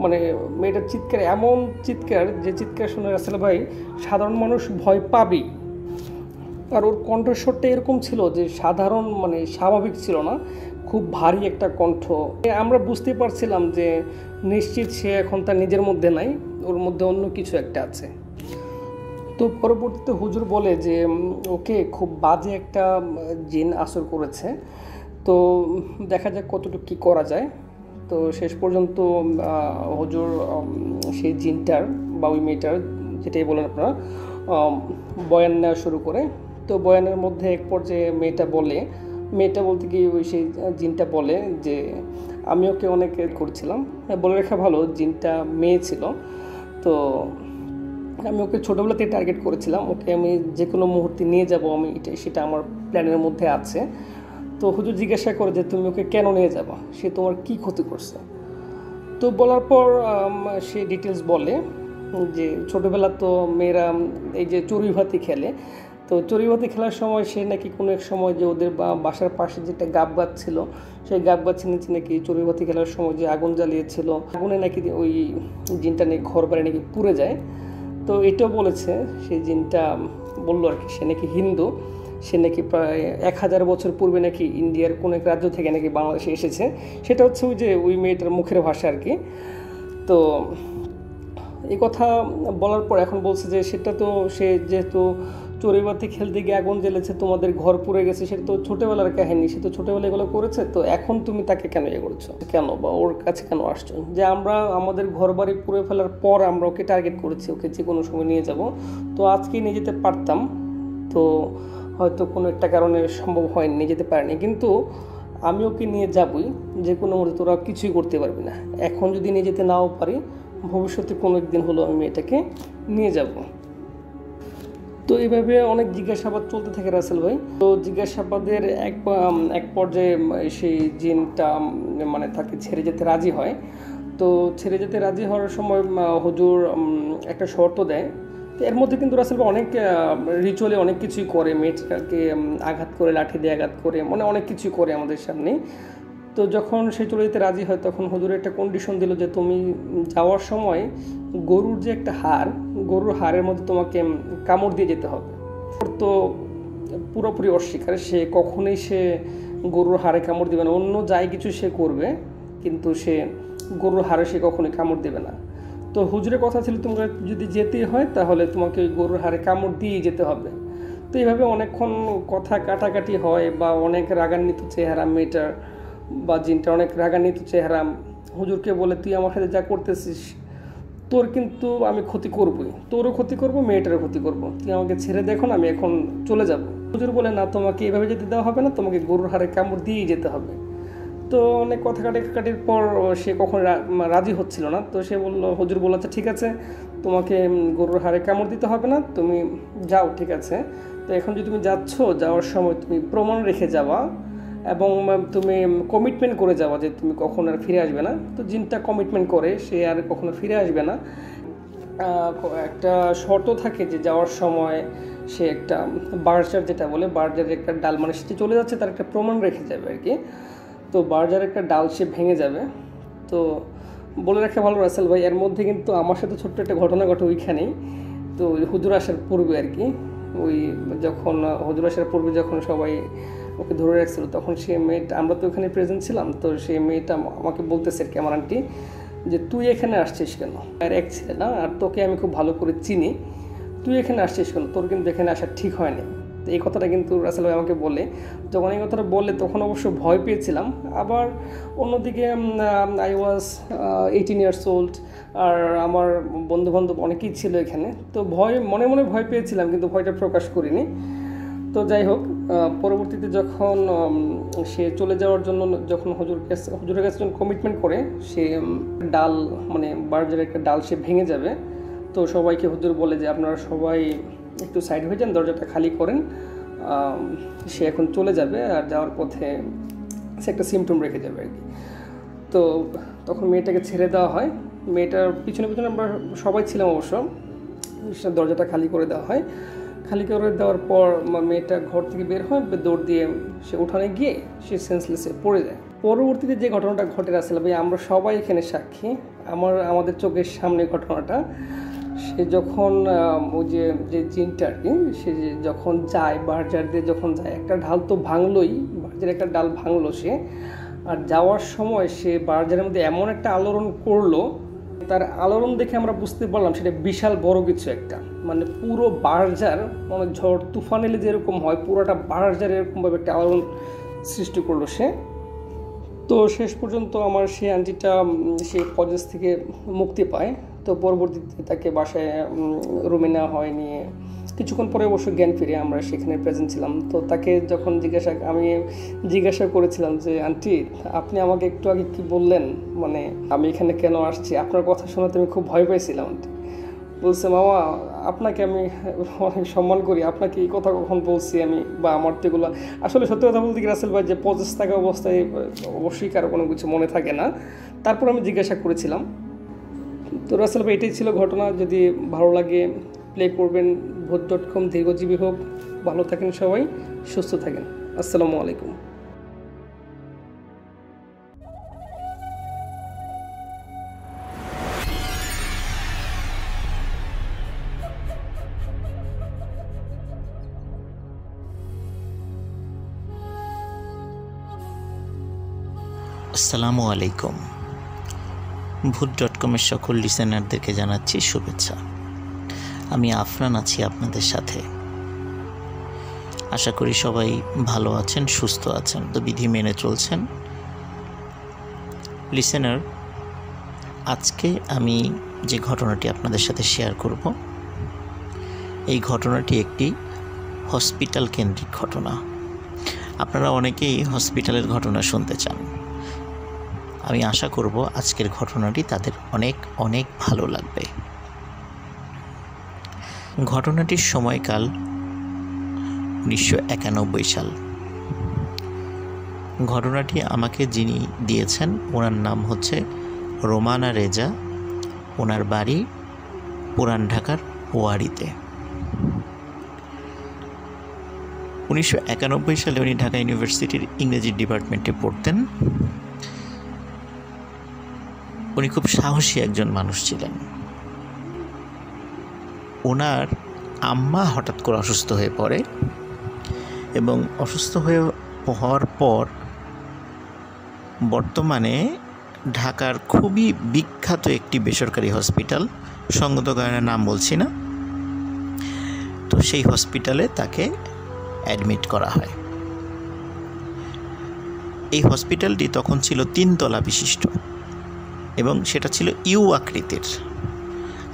B: মানে মেয়েটার চিৎকার, এমন চিৎকার যে চিৎকার শুনে রাসেল ভাই সাধারণ মানুষ ভয় পাবেই। আর ওর কণ্ঠস্বরটা এরকম ছিল যে সাধারণ মানে স্বাভাবিক ছিল না, খুব ভারী একটা কণ্ঠ। আমরা বুঝতে পারছিলাম যে নিশ্চিত সে এখন তার নিজের মধ্যে নাই, ওর মধ্যে অন্য কিছু একটা আছে। তো পরবর্তীতে হুজুর বলে যে ওকে খুব বাজে একটা জিন আসর করেছে, তো দেখা যাক কতটুকু কী করা যায়। তো শেষ পর্যন্ত হুজুর সেই জিনটার বা ওই মেয়েটার, যেটাই বলেন আপনারা, বয়ান নেওয়া শুরু করে। তো বয়ানের মধ্যে এক পর্যায়ে মেয়েটা বলতে কি ওই সেই জিনটা বলে যে আমি ওকে অনেক করছিলাম। বলে রাখা ভালো, জিনটা মেয়ে ছিল। তো আমি ওকে ছোটোবেলাতেই টার্গেট করেছিলাম, ওকে আমি যে কোনো মুহূর্তে নিয়ে যাব, আমি সেটা আমার প্ল্যানের মধ্যে আছে। তো হুজুর জিজ্ঞাসা করে যে তুমি ওকে কেন নিয়ে যাবা, সে তোমার কি ক্ষতি করছে? তো বলার পর সে ডিটেলস বলে যে ছোটোবেলা তো মেয়েরা এই যে চড়ুইভাতি খেলে, তো চড়ুইভাতি খেলার সময় সে নাকি কোনো এক সময় যে ওদের বাসার পাশে যেটা গাব গাছ ছিল, সেই গাব গাছের নিচে নাকি চড়ুইভাতি খেলার সময় যে আগুন জ্বালিয়েছিল, আগুনে নাকি ওই জিনটা নাকি ঘর বাড়ি নাকি পুড়ে যায়। তো এটাও বলেছে, সেই জিনটা বললো আর কি, সে নাকি হিন্দু, সে নাকি প্রায় 1000 বছর পূর্বে নাকি ইন্ডিয়ার কোনো এক রাজ্য থেকে নাকি বাংলাদেশে এসেছে। সেটা হচ্ছে ওই যে ওই মেয়েটার মুখের ভাষা আর কি। তো এই কথা বলার পর এখন বলছে যে সেটা তো সে যেহেতু চড়ুইভাতি খেলতে গিয়ে আগুন জ্বেলেছে, তোমাদের ঘর পুড়ে গেছে, সেটা তো ছোটোবেলার কাহিনী, সে তো ছোটোবেলায় এগুলো করেছে, তো এখন তুমি তাকে কেন করছো, কেন বা ওর কাছে কেন আসছো? যে আমরা আমাদের ঘর বাড়ি পুড়ে ফেলার পর আমরা ওকে টার্গেট করেছি, ওকে যে কোনো সময় নিয়ে যাব, তো আজকে নিয়ে যেতে পারতাম, তো হয়তো কোনো একটা কারণে সম্ভব হয়নি, নিয়ে যেতে পারিনি, কিন্তু আমি ওকে নিয়ে যাবই যে কোনো মুহূর্তে, তোরা কিছুই করতে পারবি না। এখন যদি নিয়ে যেতে নাও পারি, ভবিষ্যতে কোনো একদিন হলো আমি এটাকে নিয়ে যাব। তো এইভাবে অনেক জিজ্ঞাসাবাদ চলতে থাকে রাসেল ভাই। তো জিজ্ঞাসাবাদের এক পর্যায়ে সেই জিনটা মানে তাকে ছেড়ে যেতে রাজি হয়। তো ছেড়ে যেতে রাজি হওয়ার সময় হুজুর একটা শর্ত দেয়। তো এর মধ্যে কিন্তু রাসেল ভাই অনেক রিচুয়ালে অনেক কিছুই করে, মেয়েটাকে আঘাত করে, লাঠি দিয়ে আঘাত করে, মানে অনেক কিছুই করে আমাদের সামনে। তো যখন সে চলে যেতে রাজি হয়, তখন হুজুর একটা কন্ডিশন দিল যে তুমি যাওয়ার সময় গরুর যে একটা হাড়, গরুর হাড়ের মধ্যে তোমাকে কামড় দিয়ে যেতে হবে। তো পুরোপুরি অস্বীকার, সে কখনোই সে গরুর হাড়ে কামড় দেবে না, অন্য যাই কিছু সে করবে, কিন্তু সে গরুর হাড়ে সে কখনোই কামড় দেবে না। তো হুজুরের কথা ছিল তোমাকে যদি যেতে হয় তাহলে তোমাকে ওই গরুর হাড়ে কামড় দিয়েই যেতে হবে। তো এইভাবে অনেকক্ষণ কথা কাটাকাটি হয়, বা অনেক রাগান্বিত চেহারা মেয়েটার বা জিনটা, অনেক রাগান্বিত চেহারা হুজুরকে বলে তুই আমার সাথে যা করতেছিস তোর কিন্তু আমি ক্ষতি করবই, তোরও ক্ষতি করব, মেয়েটারও ক্ষতি করব, তুই আমাকে ছেড়ে দেখো না, আমি এখন চলে যাব। হুজুর বলে না, তোমাকে এভাবে যেতে দেওয়া হবে না, তোমাকে গরুর হাড়ে কামড় দিয়েই যেতে হবে। তো অনেক কথা কাটাকাটির পর সে কখন রাজি হচ্ছিল না। তো সে বললো, হুজুর বলল আচ্ছা ঠিক আছে, তোমাকে গরুর হাড়ে কামড় দিতে হবে না, তুমি যাও, ঠিক আছে। তো এখন যদি তুমি যাচ্ছ, যাওয়ার সময় তুমি প্রমাণ রেখে যাওয়া এবং তুমি কমিটমেন্ট করে যাওয়া যে তুমি কখন আর ফিরে আসবে না। তো জিনটা কমিটমেন্ট করে, সে আর কখনো ফিরে আসবে না। একটা শর্ত থাকে যে যাওয়ার সময় সে একটা বার্জার, যেটা বলে বার্জারের একটা ডাল, মানে সে চলে যাচ্ছে তার একটা প্রমাণ রেখে যাবে আর কি। তো বার্জারের একটা ডাল সে ভেঙে যাবে। তো বলে রাখা ভালো রাসেল ভাই, এর মধ্যে কিন্তু আমার সাথে ছোট্ট একটা ঘটনা ঘটে ওইখানেই। তো হুজুর আসার পূর্বে আর কি, ওই যখন হুজুর আসার পূর্বে যখন সবাই ওকে ধরে রাখছিল, তখন সে মেয়েটা, আমরা তো ওখানে প্রেজেন্ট ছিলাম, তো সেই মেয়েটা আমাকে বলতেছে আর কি, আমার আন্টি, যে তুই এখানে আসছিস কেন, আর এক ছেলে না, আর তোকে আমি খুব ভালো করে চিনি, তুই এখানে আসছিস কেন, তোর কিন্তু এখানে আসা ঠিক হয়নি। তো এই কথাটা কিন্তু রাসেল ভাই আমাকে বলে, যখন এই কথাটা বললে তখন অবশ্য ভয় পেয়েছিলাম। আবার অন্যদিকে আই ওয়াজ 18 years old, আর আমার বন্ধুবান্ধব অনেকেই ছিল এখানে, তো মনে মনে ভয় পেয়েছিলাম, কিন্তু ভয়টা প্রকাশ করিনি। তো যাই হোক, পরবর্তীতে যখন সে চলে যাওয়ার জন্য, যখন হুজুরের কাছে যখন কমিটমেন্ট করে, সে ডাল, মানে বার্জারের একটা ডাল সে ভেঙে যাবে। তো সবাইকে হুজুর বলে যে আপনারা সবাই একটু সাইড হয়ে যান, দরজাটা খালি করেন, সে এখন চলে যাবে, আর যাওয়ার পথে সে একটা সিমটম রেখে যাবে আর কি। তো তখন মেয়েটাকে ছেড়ে দেওয়া হয়। মেয়েটার পিছনে পিছনে আমরা সবাই ছিলাম অবশ্য। দরজাটা খালি করে দেওয়া হয়, খালি করে দেওয়ার পর মেয়েটা ঘর থেকে বের হয়, দৌড় দিয়ে সে উঠানে গিয়ে সে সেন্সলেসে পড়ে যায়। পরবর্তীতে যে ঘটনাটা ঘটে রাসেল ভাই, আমরা সবাই এখানে সাক্ষী, আমাদের চোখের সামনে ঘটনাটা। সে যখন ওই যে জিনটা আর কি, সে যখন যায় বার্জার দিয়ে যখন যায়, একটা ঢাল তো ভাঙলোই, বার্জার একটা ডাল ভাঙলো সে। আর যাওয়ার সময় সে বার্জারের মধ্যে এমন একটা আলোড়ন করলো, তার আলোড়ন দেখে আমরা বুঝতে পারলাম সেটা বিশাল বড় কিছু একটা, মানে পুরো বার্জার, মানে ঝড় তুফান এলে যেরকম হয় পুরোটা বার্জার এরকমভাবে একটা আলোড়ন সৃষ্টি করলো সে। তো শেষ পর্যন্ত আমার সেই আন্টিটা সেই পজেস থেকে মুক্তি পায়। তো পরবর্তীতে তাকে বাসায় রুমে নেওয়া হয়, নিয়ে কিছুক্ষণ পরে অবশ্য জ্ঞান ফিরে, আমরা সেখানে প্রেজেন্ট ছিলাম। তো তাকে যখন আমি জিজ্ঞাসা করেছিলাম যে আন্টি, আপনি আমাকে একটু আগে কি বললেন, মানে আমি এখানে কেন আসছি, আপনার কথা শোনাতে আমি খুব ভয় পাইছিলাম। আন্টি বলছে, মামা আপনাকে আমি অনেক সম্মান করি, আপনাকে এই কথা কখন বলছি আমি, বা আমার তো এগুলো আসলে সত্যি কথা বলতে কি রাসেল ভাই, যে পজেস থাকা অবস্থায় অবশ্যই কারো কোনো কিছু মনে থাকে না। তারপর আমি জিজ্ঞাসা করেছিলাম। তো রাসেল ভাই এটাই ছিল ঘটনা। যদি ভালো লাগে প্লে করবেন। ভূত.com দীর্ঘজীবী হোক, ভালো থাকেন সবাই, সুস্থ থাকেন। আসসালামু আলাইকুম।
A: আসসালামু আলাইকুম। ভূত.com-এর সকল লিসেনারদেরকে জানাচ্ছি শুভেচ্ছা। আমি আফরান আছি আপনাদের সাথে। আশা করি সবাই ভালো আছেন, সুস্থ আছেন, তো বিধি মেনে চলছেন। লিসেনার, আজকে আমি যে ঘটনাটি আপনাদের সাথে শেয়ার করব, এই ঘটনাটি একটি হসপিটাল কেন্দ্রিক ঘটনা। আপনারা অনেকেই হসপিটালের ঘটনা শুনতে চান। আমি আশা করব আজকের ঘটনাটি তাদের অনেক অনেক ভালো লাগবে। ঘটনাটির সময়কাল 1991 সাল। ঘটনাটি আমাকে যিনি দিয়েছেন ওনার নাম হচ্ছে রোমানা রেজা। ওনার বাড়ি পুরান ঢাকার ওয়ারিতে। 1991 সালে উনি ঢাকা ইউনিভার্সিটির ইংরেজি ডিপার্টমেন্টে পড়তেন। উনি খুব সাহসী একজন মানুষ ছিলেন। ওনার আম্মা হঠাৎ করে অসুস্থ হয়ে পড়ে এবং অসুস্থ হওয়ার পর বর্তমানে ঢাকার খুবই বিখ্যাত একটি বেসরকারি হসপিটাল, সঙ্গত কারণে নাম বলছি না, তো সেই হসপিটালে তাকে অ্যাডমিট করা হয়। এই হসপিটালটি তখন ছিল 3 তলা বিশিষ্ট এবং সেটা ছিল ইউ আকৃতির।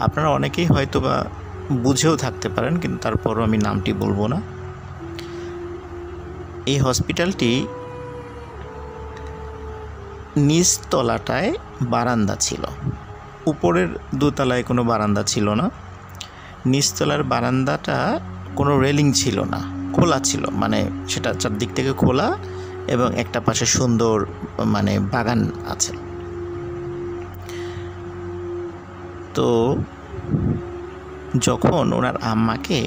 A: আপনারা অনেকেই হয়তো বা বুঝেও থাকতে পারেন, কিন্তু তারপরও আমি নামটি বলবো না। এই হসপিটালটি নিচ তলাটায় বারান্দা ছিল, উপরের 2 তলায় কোনো বারান্দা ছিল না। নিচতলার বারান্দাটা কোনো রেলিং ছিল না, খোলা ছিল, মানে সেটা চারদিক থেকে খোলা এবং একটা পাশে সুন্দর মানে বাগান আছে। তো যখন ওনার আম্মাকে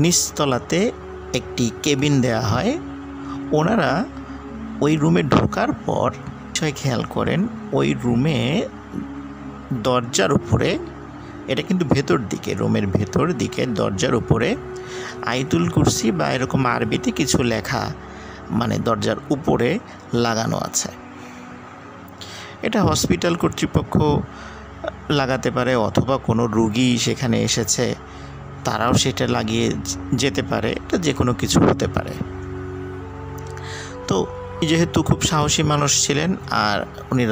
A: নিচতলাতে একটি কেবিন দেয়া হয়, ওনারা ওই রুমে ঢোকার পর খেয়াল করেন ওই রুমে দরজার উপরে, এটা কিন্তু ভেতর দিকে, রুমের ভেতর দিকে দরজার উপরে আয়াতুল কুরসি বা এরকম আরবিতে কিছু লেখা মানে দরজার উপরে লাগানো আছে। এটা হসপিটাল কর্তৃপক্ষ লাগাতে পারে, অথবা কোনো রুগী সেখানে এসেছে তারাও সেটা লাগিয়ে যেতে পারে, এটা যে কোনো কিছু হতে পারে। তো যেহেতু খুব সাহসী মানুষ ছিলেন আর উনি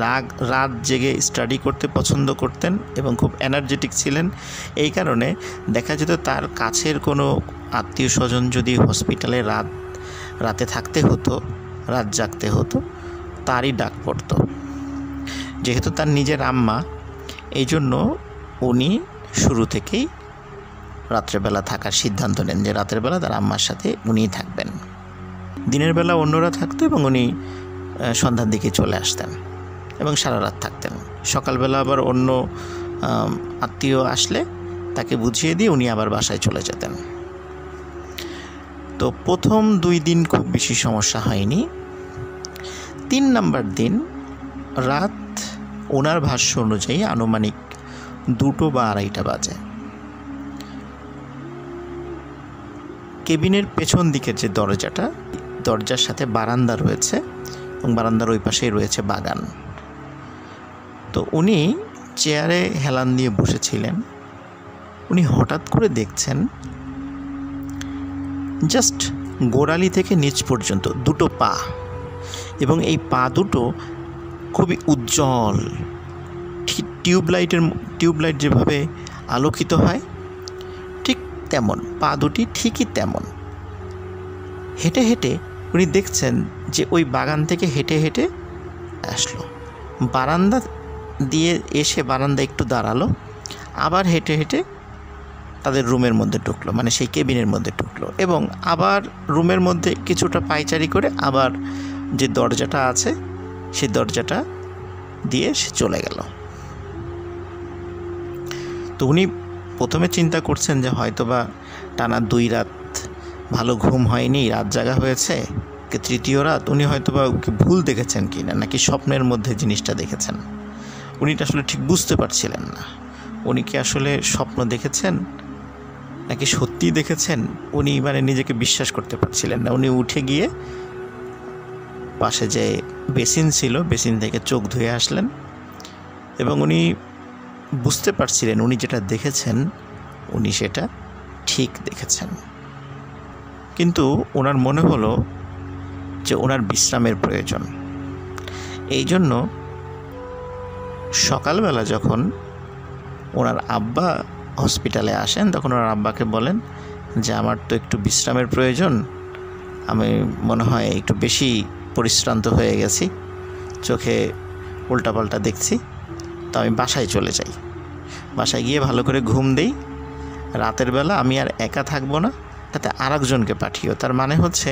A: রাত জেগে স্টাডি করতে পছন্দ করতেন এবং খুব এনার্জেটিক ছিলেন, এই কারণে দেখা যেত তার কাছের কোনো আত্মীয় স্বজন যদি হসপিটালে রাতে থাকতে হতো, রাত জাগতে হতো, তারই ডাক পড়তো। যেহেতু তার নিজের আম্মা, এই জন্য উনি শুরু থেকেই রাত্রেবেলা থাকার সিদ্ধান্ত নেন, যে রাতের বেলা তার আম্মার সাথে উনিই থাকবেন। দিনের বেলা অন্যরা থাকতো এবং উনি সন্ধ্যার দিকে চলে আসতেন। এবং সারা রাত থাকতেন। সকালবেলা আবার অন্য আত্মীয় আসলে তাকে বুঝিয়ে দিয়ে উনি আবার বাসায় চলে যেতেন। তো প্রথম 2 দিন খুব বেশি সমস্যা হয়নি। 3 নম্বর দিন রাত ওনার ভাষ্য অনুযায়ী আনুমানিক 2টো বা 2:30টা বাজে। কেবিনের পেছন দিকের যে দরজাটা, দরজার সাথে বারান্দা রয়েছে এবং বারান্দার ওই পাশেই রয়েছে বাগান। তো উনি চেয়ারে হেলান দিয়ে বসেছিলেন। উনি হঠাৎ করে দেখছেন জাস্ট গোড়ালি থেকে নিচ পর্যন্ত 2টো পা, এবং এই পা দুটো খুবই উজ্জ্বল, টিউবলাইট যেভাবে আলোকিত হয় ঠিক তেমন পা দুটি ঠিকই তেমন। হেঁটে হেঁটে উনি দেখছেন যে ওই বাগান থেকে হেঁটে হেঁটে আসলো, বারান্দা দিয়ে এসে বারান্দা একটু দাঁড়ালো, আবার হেঁটে হেঁটে তাদের রুমের মধ্যে ঢুকলো, মানে সেই কেবিনের মধ্যে ঢুকলো, এবং আবার রুমের মধ্যে কিছুটা পায়চারি করে আবার যে দরজাটা আছে সেই দরজাটা দিয়ে সে চলে গেল। তো উনি প্রথমে চিন্তা করছেন যে হয়তোবা টানা 2 রাত ভালো ঘুম হয়নি, রাত জাগা হয়েছে, তৃতীয় রাত উনি হয়তোবা ভুল দেখেছেন কিনা, নাকি স্বপ্নের মধ্যে জিনিসটা দেখেছেন। উনি আসলে ঠিক বুঝতে পারছিলেন না উনি কি আসলে স্বপ্ন দেখেছেন নাকি সত্যিই দেখেছেন। উনি মানে নিজেকে বিশ্বাস করতে পারছিলেন না। উনি উঠে গিয়ে পাশে যে বেসিন ছিল, বেসিন থেকে চোখ ধুয়ে আসলেন, এবং উনি বুঝতে পারছিলেন উনি যেটা দেখেছেন উনি সেটা ঠিক দেখেছেন। কিন্তু ওনার মনে হলো যে ওনার বিশ্রামের প্রয়োজন। এই জন্য সকালবেলা যখন ওনার আব্বা হসপিটালে আসেন তখন ওনার আব্বাকে বলেন যে আমার তো একটু বিশ্রামের প্রয়োজন, আমি মনে হয় একটু বেশি পরিশ্রান্ত হয়ে গেছি, চোখে উল্টাপাল্টা দেখছি, তো আমি বাসায় চলে যাই, বাসায় গিয়ে ভালো করে ঘুম দেই, রাতের বেলা আমি আর একা থাকবো না, তাতে আরেকজনকে পাঠিও। তার মানে হচ্ছে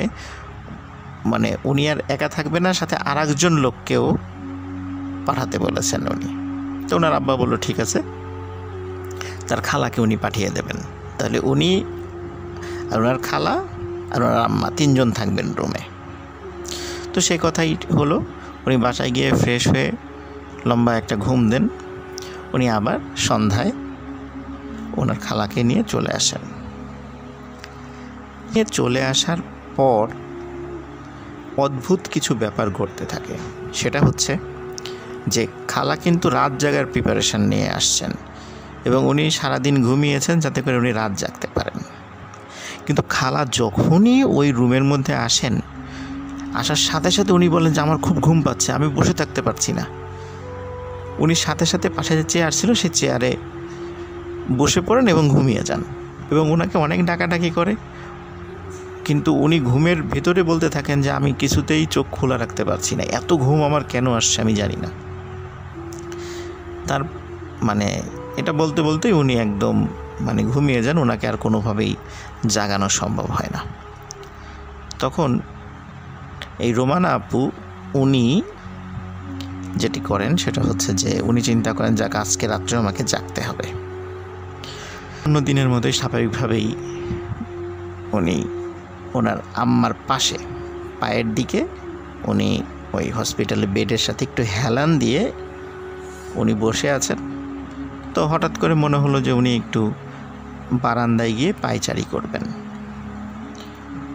A: মানে উনি আর একা থাকবে না, সাথে আরেকজন লোককেও পাঠাতে বলেছেন উনি। তো ওনার আব্বা বলল ঠিক আছে, তার খালাকে উনি পাঠিয়ে দেবেন, তাহলে উনি আর ওনার খালা আর ওনার আম্মা 3 জন থাকবেন রুমে। তো সে কথাই হলো। উনি বাসায় গিয়ে ফ্রেশ হয়ে লম্বা একটা ঘুম দেন। উনি আবার সন্ধ্যায় ওনার খালাকে নিয়ে চলে আসেন। চলে আসার পর অদ্ভুত কিছু ব্যাপার ঘটতে থাকে। সেটা হচ্ছে যে খালা কিন্তু রাত জাগার প্রিপারেশান নিয়ে আসছেন, এবং উনি সারাদিন ঘুমিয়েছেন যাতে করে উনি রাত জাগতে পারেন। কিন্তু খালা যখনই ওই রুমের মধ্যে আসেন, আসার সাথে সাথে উনি বলেন যে আমার খুব ঘুম পাচ্ছে, আমি বসে থাকতে পারছি না। উনি সাথে সাথে পাশে যে চেয়ার ছিল সেই চেয়ারে বসে পড়েন এবং ঘুমিয়ে যান, এবং ওনাকে অনেক ডাকাডাকি করে, কিন্তু উনি ঘুমের ভেতরে বলতে থাকেন যে আমি কিছুতেই চোখ খোলা রাখতে পারছি না, এত ঘুম আমার কেন আসছে আমি জানি না। তার মানে এটা বলতে বলতেই উনি একদম মানে ঘুমিয়ে যান, ওনাকে আর কোনোভাবেই জাগানো সম্ভব হয় না। তখন এই রোমানা আপু উনি যেটি করেন সেটা হচ্ছে যে উনি চিন্তা করেন যাক আজকে রাত্রে আমাকে জাগতে হবে। অন্য দিনের মতোই স্বাভাবিকভাবেই উনি ওনার আম্মার পাশে পায়ের দিকে উনি ওই হসপিটালে বেডের সাথে একটু হেলান দিয়ে উনি বসে আছেন। তো হঠাৎ করে মনে হলো যে উনি একটু বারান্দায় গিয়ে পায়চারি করবেন।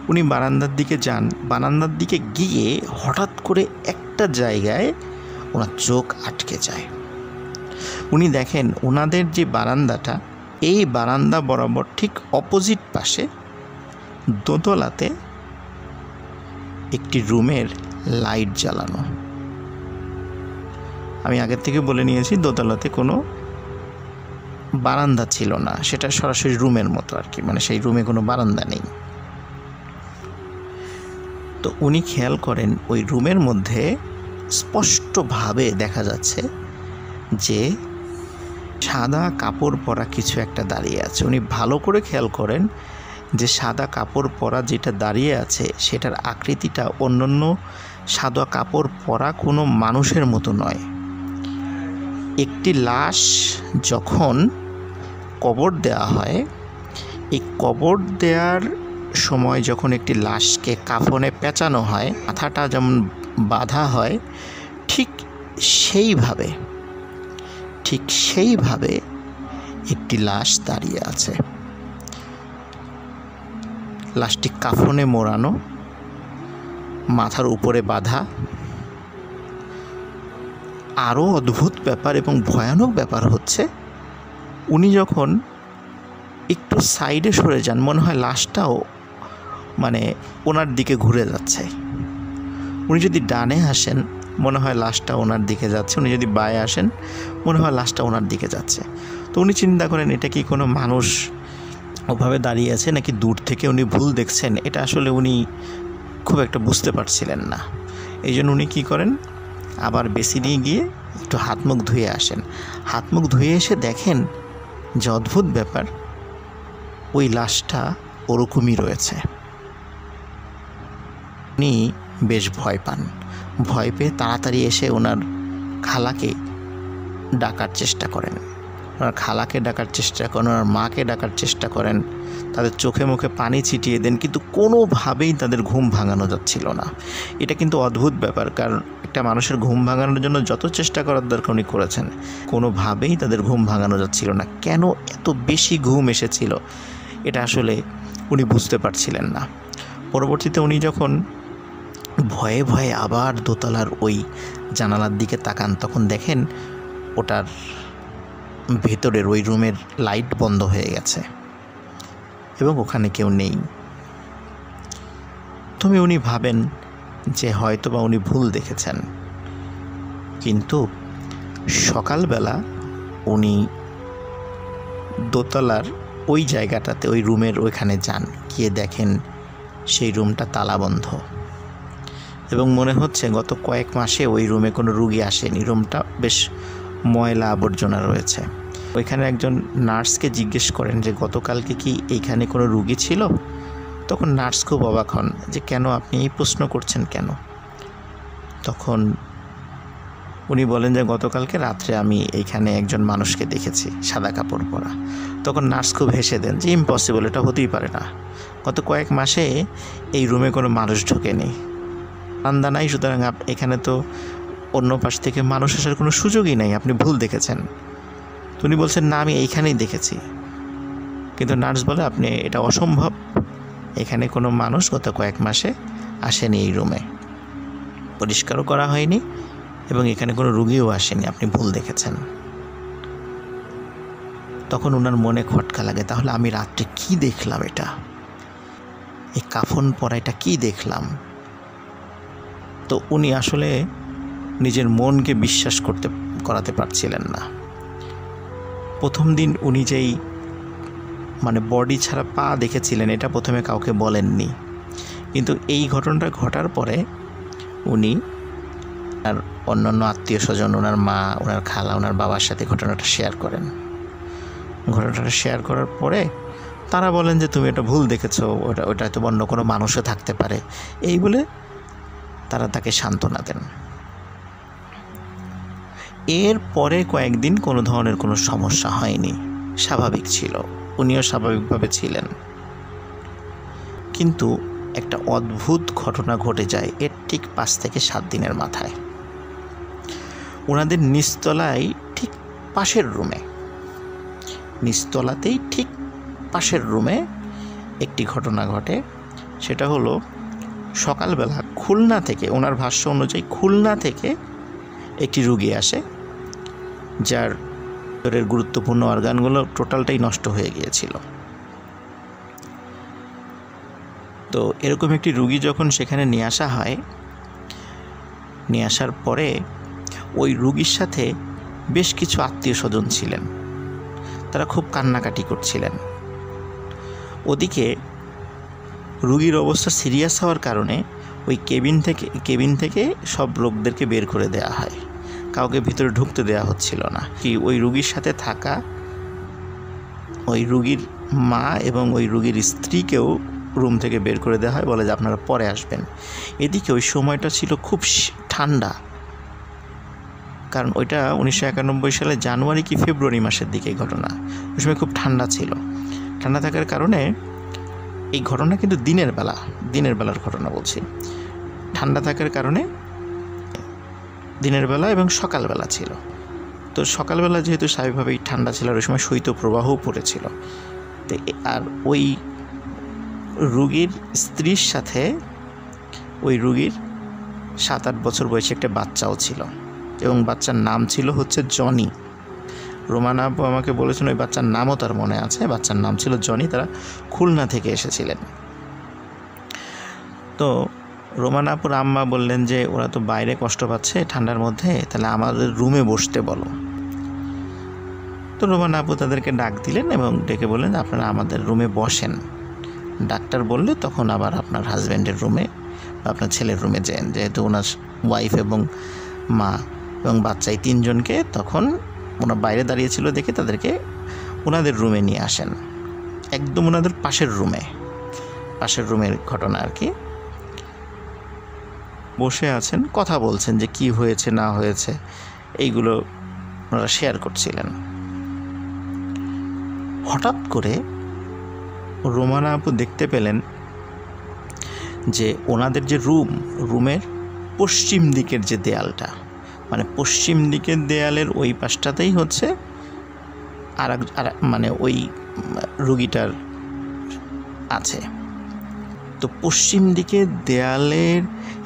A: উনি বারান্দার দিকে যান। বারান্দার দিকে গিয়ে হঠাৎ করে একটা জায়গায় ওনার চোখ আটকে যায়। উনি দেখেন ওনাদের যে বারান্দাটা, এই বারান্দা বরাবর ঠিক অপোজিট পাশে দোতলাতে একটি রুমের লাইট জ্বালানো। আমি আগের থেকে বলে নিয়েছি দোতলাতে কোনো বারান্দা ছিল না, সেটা সরাসরি রুমের মতো আর কি, মানে সেই রুমে কোনো বারান্দা নেই। তো উনি খেয়াল করেন ওই রুমের মধ্যে স্পষ্টভাবে দেখা যাচ্ছে যে সাদা কাপড় পরা কিছু একটা দাঁড়িয়ে আছে। উনি ভালো করে খেয়াল করেন যে সাদা কাপড় পরা যেটা দাঁড়িয়ে আছে সেটার আকৃতিটা অন্যান্য সাদা কাপড় পরা কোনো মানুষের মতো নয়, একটি লাশ যখন কবর দেওয়া হয়, এই কবর দেওয়ার সময় যখন একটি লাশকে কাফনে পেঁচানো হয়, মাথাটা যেমন বাঁধা হয়, ঠিক সেইভাবে একটি লাশ দাঁড়িয়ে আছে। লাশটি কাফনে মোড়ানো, মাথার উপরে বাঁধা। আরও অদ্ভুত ব্যাপার এবং ভয়ানক ব্যাপার হচ্ছে, উনি যখন একটু সাইডে সরে যান, মনে হয় লাশটাও ওনার দিকে ঘুরে যাচ্ছে। উনি যদি ডানে আসেন, মনে হয় লাশটা ওনার দিকে যাচ্ছে, উনি যদি বাঁয়ে আসেন, মনে হয় লাশটা ওনার দিকে যাচ্ছে। তো উনি চিন্তা করেন, এটা কি কোনো মানুষ ওভাবে দাঁড়িয়ে আছে নাকি দূর থেকে উনি ভুল দেখছেন, এটা আসলে উনি খুব একটা বুঝতে পারছিলেন না। এই জন্য উনি কী করেন, আবার বেসিনে গিয়ে একটু হাত মুখ ধুয়ে আসেন। হাত মুখ ধুয়ে এসে দেখেন যে অদ্ভুত ব্যাপার, ওই লাশটা ওরকমই রয়েছে। উনি বেশ ভয় পান। ভয় পেয়ে তাড়াতাড়ি এসে ওনার খালাকে ডাকার চেষ্টা করেন, ওনার মাকে ডাকার চেষ্টা করেন, তাদের চোখে মুখে পানি ছিটিয়ে দেন, কিন্তু কোনোভাবেই তাদের ঘুম ভাঙানো যাচ্ছিল না। এটা কিন্তু অদ্ভুত ব্যাপার, কারণ একটা মানুষের ঘুম ভাঙানোর জন্য যত চেষ্টা করার দরকার উনি করেছেন, কোনোভাবেই তাদের ঘুম ভাঙানো যাচ্ছিল না। কেন এত বেশি ঘুম এসেছিল, এটা আসলে উনি বুঝতে পারছিলেন না। পরবর্তীতে উনি যখন ভয়ে ভয়ে আবার দোতলার ওই জানালার দিকে তাকান, তখন দেখেন ওটার ভেতরের ওই রুমের লাইট বন্ধ হয়ে গেছে এবং ওখানে কেউ নেই। প্রথমে উনি ভাবেন যে হয়তো বা উনি ভুল দেখেছেন, কিন্তু সকালবেলা উনি দোতলার ওই জায়গাটাতে, ওই রুমের ওইখানে যান, গিয়ে দেখেন সেই রুমটা তালাবন্ধ এবং মনে হচ্ছে গত কয়েক মাসে ওই রুমে কোনো রুগী আসেনি। রুমটা বেশ ময়লা আবর্জনা রয়েছে। ওইখানে একজন নার্সকে জিজ্ঞেস করেন যে গতকালকে কি এইখানে কোনো রুগী ছিল? তখন নার্স খুব অবাক হন যে কেন আপনি এই প্রশ্ন করছেন কেন? তখন উনি বলেন যে গতকালকে রাত্রে আমি এইখানে একজন মানুষকে দেখেছি সাদা কাপড় পরা। তখন নার্স খুব হেসে দেন যে ইম্পসিবল, এটা হতেই পারে না, গত কয়েক মাসে এই রুমে কোনো মানুষ ঢোকেনি, বারান্দা নাই, সুতরাং এখানে তো অন্য পাশ থেকে মানুষ আসার কোনো সুযোগই নাই, আপনি ভুল দেখেছেন। উনি বলছেন না, আমি এইখানেই দেখেছি। কিন্তু নার্স বলে আপনি, এটা অসম্ভব, এখানে কোনো মানুষ গত কয়েক মাসে আসেনি, এই রুমে পরিষ্কারও করা হয়নি এবং এখানে কোনো রুগীও আসেনি, আপনি ভুল দেখেছেন। তখন ওনার মনে খটকা লাগে, তাহলে আমি রাত্রে কি দেখলাম, এটা এই কাফন পরা, এটা কি দেখলাম? তো উনি আসলে নিজের মনকে বিশ্বাস করাতে পারছিলেন না। প্রথম দিন উনি যেই বডি ছাড়া পা দেখেছিলেন, এটা প্রথমে কাউকে বলেননি, কিন্তু এই ঘটনাটা ঘটার পরে উনি আর অন্যান্য আত্মীয় স্বজন, ওনার মা, ওনার খালা, ওনার বাবার সাথে ঘটনাটা শেয়ার করেন। ঘটনাটা শেয়ার করার পরে তারা বলেন যে তুমি এটা ভুল দেখেছো, ওটা হয়তো অন্য কোনো মানুষও থাকতে পারে, এই বলে তারা তাকে সান্ত্বনা দেন। এর পরে কয়েকদিন কোনো ধরনের কোনো সমস্যা হয়নি, স্বাভাবিক ছিল, উনিও স্বাভাবিকভাবে ছিলেন। কিন্তু একটা অদ্ভুত ঘটনা ঘটে যায় এর ঠিক 5 থেকে 7 দিনের মাথায়। ওনাদের নিচতলায় ঠিক পাশের রুমে, নিচতলাতেই ঠিক পাশের রুমে একটি ঘটনা ঘটে। সেটা হলো সকালবেলা খুলনা থেকে, ওনার ভাষ্য অনুযায়ী খুলনা থেকে একটি রুগী আসে, যার গুরুত্বপূর্ণ অর্গানগুলো টোটালটাই নষ্ট হয়ে গিয়েছিল। তো এরকম একটি রুগী যখন সেখানে নিয়ে আসা হয়, নিয়ে আসার পরে ওই রুগীর সাথে বেশ কিছু আত্মীয় স্বজন ছিলেন, তারা খুব কান্নাকাটি করছিলেন। ওদিকে রুগীর অবস্থা সিরিয়াস হওয়ার কারণে ওই কেবিন থেকে সব লোকদেরকে বের করে দেওয়া হয়, কাউকে ভিতরে ঢুকতে দেওয়া হচ্ছিল না। কি ওই রুগীর সাথে থাকা ওই রুগীর মা এবং ওই রুগীর স্ত্রীকেও রুম থেকে বের করে দেওয়া হয়, বলে যে আপনারা পরে আসবেন। এদিকে ওই সময়টা ছিল খুব ঠান্ডা, কারণ ওইটা 1991 সালে জানুয়ারি কি ফেব্রুয়ারি মাসের দিকে এই ঘটনা। ওই সময় খুব ঠান্ডা ছিল। ঠান্ডা থাকার কারণে এই ঘটনা কিন্তু দিনের বেলার ঘটনা বলছি। ঠান্ডা থাকার কারণে দিনের বেলা এবং সকালবেলা ছিল। তো সকালবেলা যেহেতু স্বাভাবিকভাবেই ঠান্ডা ছিল, আর ওই সময় শৈত্যপ্রবাহও পড়েছিল। তো আর ওই রুগীর স্ত্রীর সাথে ওই রুগীর 7-8 বছর বয়সী একটা বাচ্চাও ছিল, এবং বাচ্চার নাম ছিল হচ্ছে জনি। রোমানা আপু আমাকে বলেছেন ওই বাচ্চার নামও তার মনে আছে, বাচ্চার নাম ছিল জনি। তারা খুলনা থেকে এসেছিলেন। তো রোমানা আপুর আম্মা বললেন যে ওরা তো বাইরে কষ্ট পাচ্ছে ঠান্ডার মধ্যে, তাহলে আমাদের রুমে বসতে বলো। তো রোমানা আপু তাদেরকে ডাক দিলেন এবং ডেকে বললেন আপনারা আমাদের রুমে বসেন। ডাক্তার বললে তখন আবার আপনার হাজব্যান্ডের রুমে বা আপনার ছেলের রুমে যান, যেহেতু ওনার ওয়াইফ এবং মা এবং বাচ্চা এই 3 জনকে তখন ওনার বাইরে দাঁড়িয়েছিল দেখে তাদেরকে ওনাদের রুমে নিয়ে আসেন, একদম ওনাদের পাশের রুমের ঘটনা আর কি। বসে আছেন, কথা বলছেন যে কি হয়েছে না হয়েছে এইগুলো ওনারা শেয়ার করছিলেন। হঠাৎ করে রোমানা আপু দেখতে পেলেন যে ওনাদের যে রুমের পশ্চিম দিকের যে দেয়ালটা, মানে পশ্চিম দিকের দেয়ালের ওই পাশটাতেই হচ্ছে আর মানে ওই রুগীটার আছে। তো পশ্চিম দিকের দেয়ালের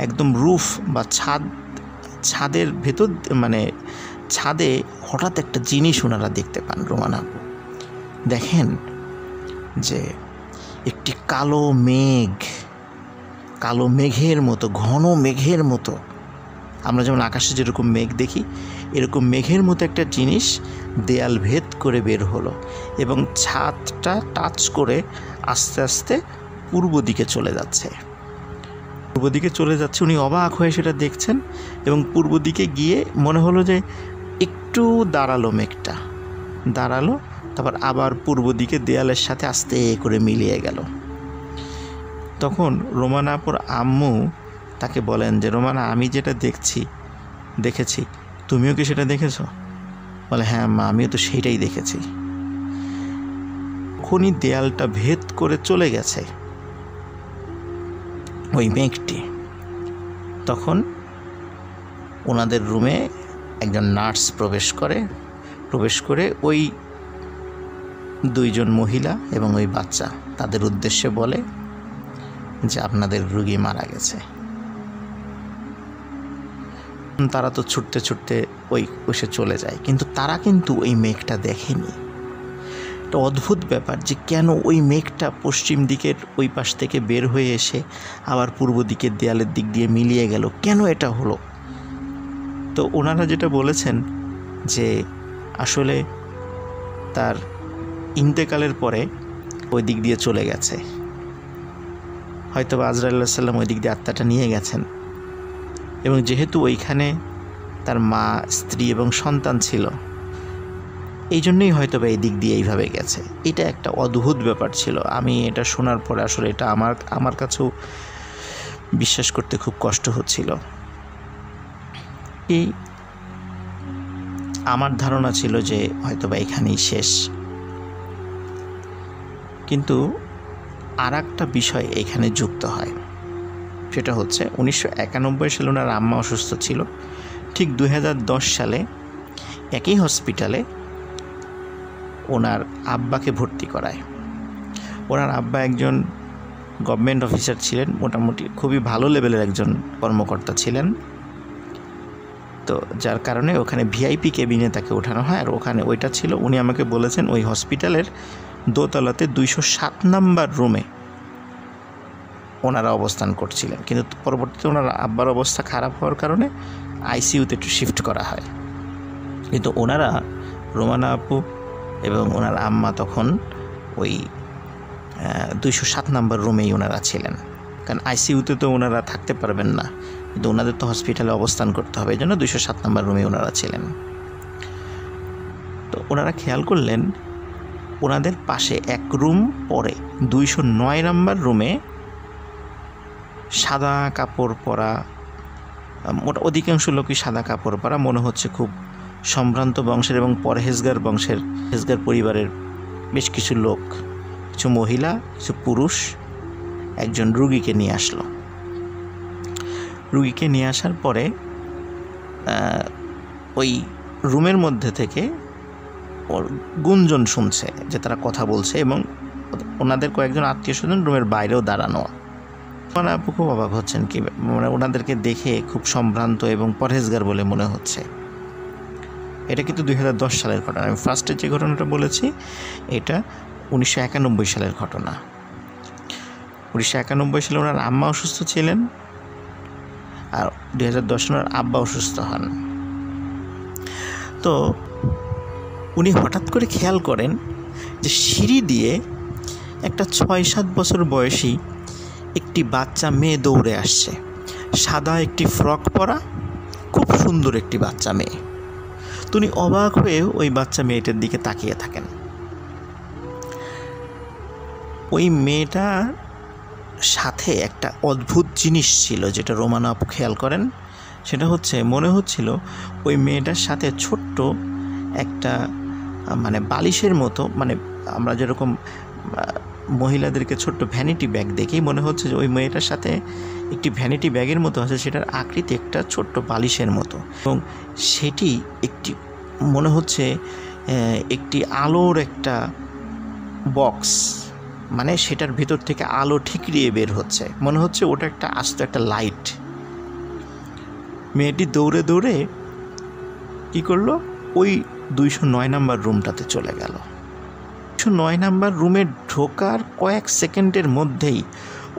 A: একদম রুফ বা ছাদের ভেতর, মানে ছাদে হঠাৎ একটা জিনিস ওনারা দেখতে পান। রোমানা আপু দেখেন যে একটি কালো মেঘের মতো, ঘন মেঘের মতো, আমরা যেমন আকাশে যেরকম মেঘ দেখি এরকম মেঘের মতো একটা জিনিস দেয়াল ভেদ করে বের হলো এবং ছাদটা টাচ করে আস্তে আস্তে পূর্ব দিকে চলে যাচ্ছে। উনি অবাক হয়ে সেটা দেখছেন এবং পূর্ব দিকে গিয়ে মনে হলো যে একটু দাঁড়ালো, মেঘটা দাঁড়ালো, তারপর আবার পূর্ব দিকে দেয়ালের সাথে আস্তে করে মিলিয়ে গেল। তখন রোমানা আপুর আম্মু তাকে বলেন যে রোমানা, আমি যেটা দেখেছি তুমিও কি সেটা দেখেছো? বলে হ্যাঁ মা, আমিও তো সেইটাই দেখেছি। তখনই দেয়ালটা ভেদ করে চলে গেছে ওই মেঘটি। তখন ওনাদের রুমে একজন নার্স প্রবেশ করে ওই 2 জন মহিলা এবং ওই বাচ্চা তাদের উদ্দেশ্যে বলে যে আপনাদের রোগী মারা গেছে। তারা তো ছুটতে ওই চলে যায়, কিন্তু তারা কিন্তু ওই মেঘটা দেখেনি। একটা অদ্ভুত ব্যাপার যে কেন ওই মেঘটা পশ্চিম দিকের ওই পাশ থেকে বের হয়ে এসে আবার পূর্ব দিকের দেয়ালের দিক দিয়ে মিলিয়ে গেল, কেন এটা হলো? তো ওনারা যেটা বলেছেন যে আসলে তার ইন্তেকালের পরে ওই দিক দিয়ে চলে গেছে, হয়তো আজরাইল আলাইহিস সালাম ওই দিক দিয়ে আত্মাটা নিয়ে গেছেন, এবং যেহেতু ওইখানে তার মা, স্ত্রী এবং সন্তান ছিল, এই জন্যই হয়তো বা এই দিক দিয়ে এইভাবে গেছে। এটা একটা অদ্ভুত ব্যাপার ছিল। আমি এটা শোনার পরে আসলে এটা আমার কাছেও বিশ্বাস করতে খুব কষ্ট হচ্ছিল। আমার ধারণা ছিল যে হয়তো বা এখানেই শেষ, কিন্তু আর একটা বিষয় এখানে যুক্ত হয়। সেটা হচ্ছে 1991 সালে ওনার আম্মা অসুস্থ ছিল, ঠিক 2010 সালে একই হসপিটালে ওনার আব্বাকে ভর্তি করায়। ওনার আব্বা একজন গভর্নমেন্ট অফিসার ছিলেন, মোটামুটি খুবই ভালো লেভেলের একজন কর্মকর্তা ছিলেন। তো যার কারণে ওখানে ভিআইপি কেবিনে তাকে ওঠানো হয়। আর ওইটা ছিল, উনি আমাকে বলেছেন ওই হসপিটালের দোতলাতে 207 নাম্বার রুমে ওনারা অবস্থান করছিলেন, কিন্তু পরবর্তীতে ওনার আব্বার অবস্থা খারাপ হওয়ার কারণে আইসিইউতে একটু শিফট করা হয়। কিন্তু ওনারা, রোমানা আপু এবং ওনার আম্মা তখন ওই 207 নাম্বার রুমেই ওনারা ছিলেন, কারণ আইসিইউতে তো ওনারা থাকতে পারবেন না, কিন্তু ওনাদের তো হসপিটালে অবস্থান করতে হবে, এই জন্য 207 নাম্বার রুমেই ওনারা ছিলেন। তো ওনারা খেয়াল করলেন ওনাদের পাশে এক রুম পরে 209 নাম্বার রুমে সাদা কাপড় পরা অধিকাংশ লোকই সাদা কাপড় পরা, মনে হচ্ছে খুব সম্ভ্রান্ত বংশের এবং পরহেজগার পরিবারের বেশ কিছু লোক, কিছু মহিলা, কিছু পুরুষ একজন রুগীকে নিয়ে আসলো। রুগীকে নিয়ে আসার পরে ওই রুমের মধ্যে থেকে গুঞ্জন শুনছে যে তারা কথা বলছে, এবং ওনাদের কয়েকজন আত্মীয় স্বজন রুমের বাইরেও দাঁড়ানো। মানে আপু খুব অবাক হচ্ছেন, কি মানে ওনাদেরকে দেখে খুব সম্ভ্রান্ত এবং পরহেজগার বলে মনে হচ্ছে। এটা কিন্তু 2010 সালের ঘটনা। আমি ফার্স্টে যে ঘটনাটা বলেছি এটা 1991 সালের ঘটনা। 1991 সালে ওনার আম্মা অসুস্থ ছিলেন, আর 2010 সালে ওনার আব্বা অসুস্থ হন। তো উনি হঠাৎ করে খেয়াল করেন যে সিঁড়ি দিয়ে একটা 6-7 বছর বয়সী একটি বাচ্চা মেয়ে দৌড়ে আসছে। সাদা একটি ফ্রক পরা, খুব সুন্দর একটি বাচ্চা মেয়ে। উনি অবাক হয়ে ওই বাচ্চা মেয়েটার দিকে তাকিয়ে থাকেন। ওই মেয়েটার সাথে একটা অদ্ভুত জিনিস ছিল, যেটা রোমানা আপু খেয়াল করেন। সেটা হচ্ছে, মনে হচ্ছিল ওই মেয়েটার সাথে ছোট্ট একটা মানে বালিশের মতো, মানে আমরা যেরকম মহিলাদেরকে ছোট্ট ভ্যানিটি ব্যাগ দেখি, মনে হচ্ছে যে ওই মেয়েটার সাথে একটি ভ্যানিটি ব্যাগের মতো আছে, সেটার আকৃতি একটা ছোট্ট বালিশের মতো, এবং সেটি একটি মনে হচ্ছে একটি আলোর একটা বক্স, মানে সেটার ভিতর থেকে আলো ঠিকরিয়ে বের হচ্ছে, মনে হচ্ছে ওটা একটা আস্ত একটা লাইট। মেয়েটি দৌড়ে দৌড়ে কী করলো, ওই 209 নাম্বার রুমটাতে চলে গেল। 209 নাম্বার রুমে ঢোকার কয়েক সেকেন্ডের মধ্যেই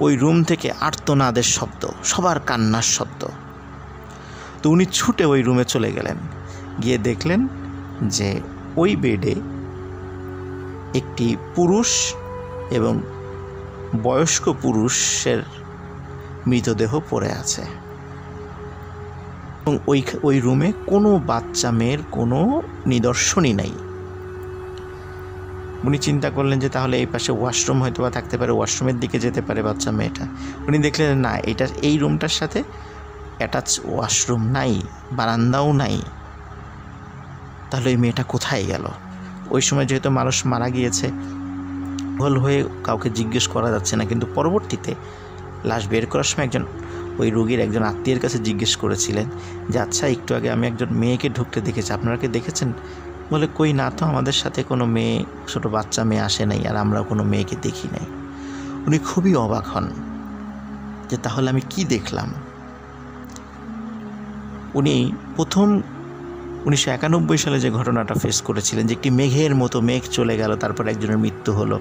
A: ওই রুম থেকে আর্তনাদের শব্দ, সবার কান্নার শব্দ। তো উনি ছুটে ওই রুমে চলে গেলেন, গিয়ে দেখলেন যে ওই বেডে একটি পুরুষ এবং বয়স্ক পুরুষের মৃতদেহ পড়ে আছে, এবং ওই রুমে কোনো বাচ্চা মেয়ের কোনো নিদর্শনই নাই। উনি চিন্তা করলেন যে তাহলে এই পাশে ওয়াশরুম হয়তো বা থাকতে পারে, ওয়াশরুমের দিকে যেতে পারে বাচ্চা মেয়েটা। উনি দেখলেন না, এই রুমটার সাথে অ্যাটাচ ওয়াশরুম নাই, বারান্দাও নাই। তাহলে ওই মেয়েটা কোথায় গেল? ওই সময় যেহেতু মানুষ মারা গিয়েছে, ভুল হয়ে কাউকে জিজ্ঞেস করা যাচ্ছে না, কিন্তু পরবর্তীতে লাশ বের করার সময় ওই রোগীর একজন আত্মীয়ের কাছে জিজ্ঞেস করেছিলেন যে আচ্ছা, একটু আগে আমি একজন মেয়েকে ঢুকতে দেখেছি, আপনারা কি দেখেছেন? বলে কই না তো, আমাদের সাথে কোনো মেয়ে, ছোটো বাচ্চা মেয়ে আসে নাই, আর আমরাও কোনো মেয়েকে দেখি নাই। উনি খুবই অবাক হন যে তাহলে আমি কি দেখলাম। উনি প্রথম 1991 সালে যে ঘটনাটা ফেস করেছিলেন, যে একটি মেঘের মতো মেঘ চলে গেল, তারপর একজনের মৃত্যু হলো,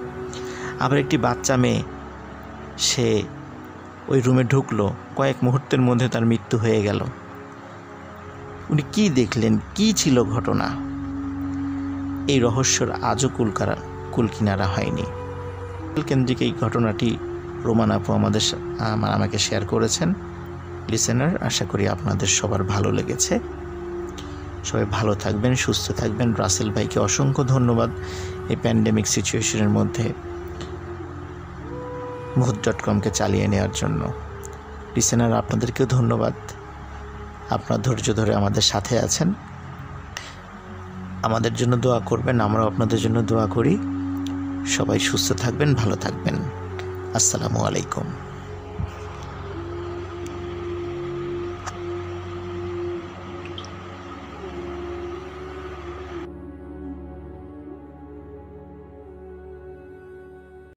A: আবার একটি বাচ্চা মেয়ে সে ওই রুমে ঢুকলো, কয়েক মুহূর্তের মধ্যে তার মৃত্যু হয়ে গেল। উনি কি দেখলেন, কি ছিল ঘটনা? এই রহস্যর আজও কুলকিনারা হয়নি। কেন্দ্রিক এই ঘটনাটি রোমান আপু আমাকে শেয়ার করেছেন। লিসেনার, আশা করি আপনাদের সবার ভালো লেগেছে। সবাই ভালো থাকবেন, সুস্থ থাকবেন। রাসেল ভাইকে অসংখ্য ধন্যবাদ এই প্যান্ডেমিক সিচুয়েশনের মধ্যে মুহূর্ত.com-কে চালিয়ে নেওয়ার জন্য। লিসেনার, আপনাদেরকেও ধন্যবাদ, আপনার ধৈর্য ধরে আমাদের সাথে আছেন। আমাদের জন্য দোয়া করবেন, আমরাও আপনাদের জন্য দোয়া করি। সবাই সুস্থ থাকবেন, ভালো থাকবেন। আসসালামু আলাইকুম।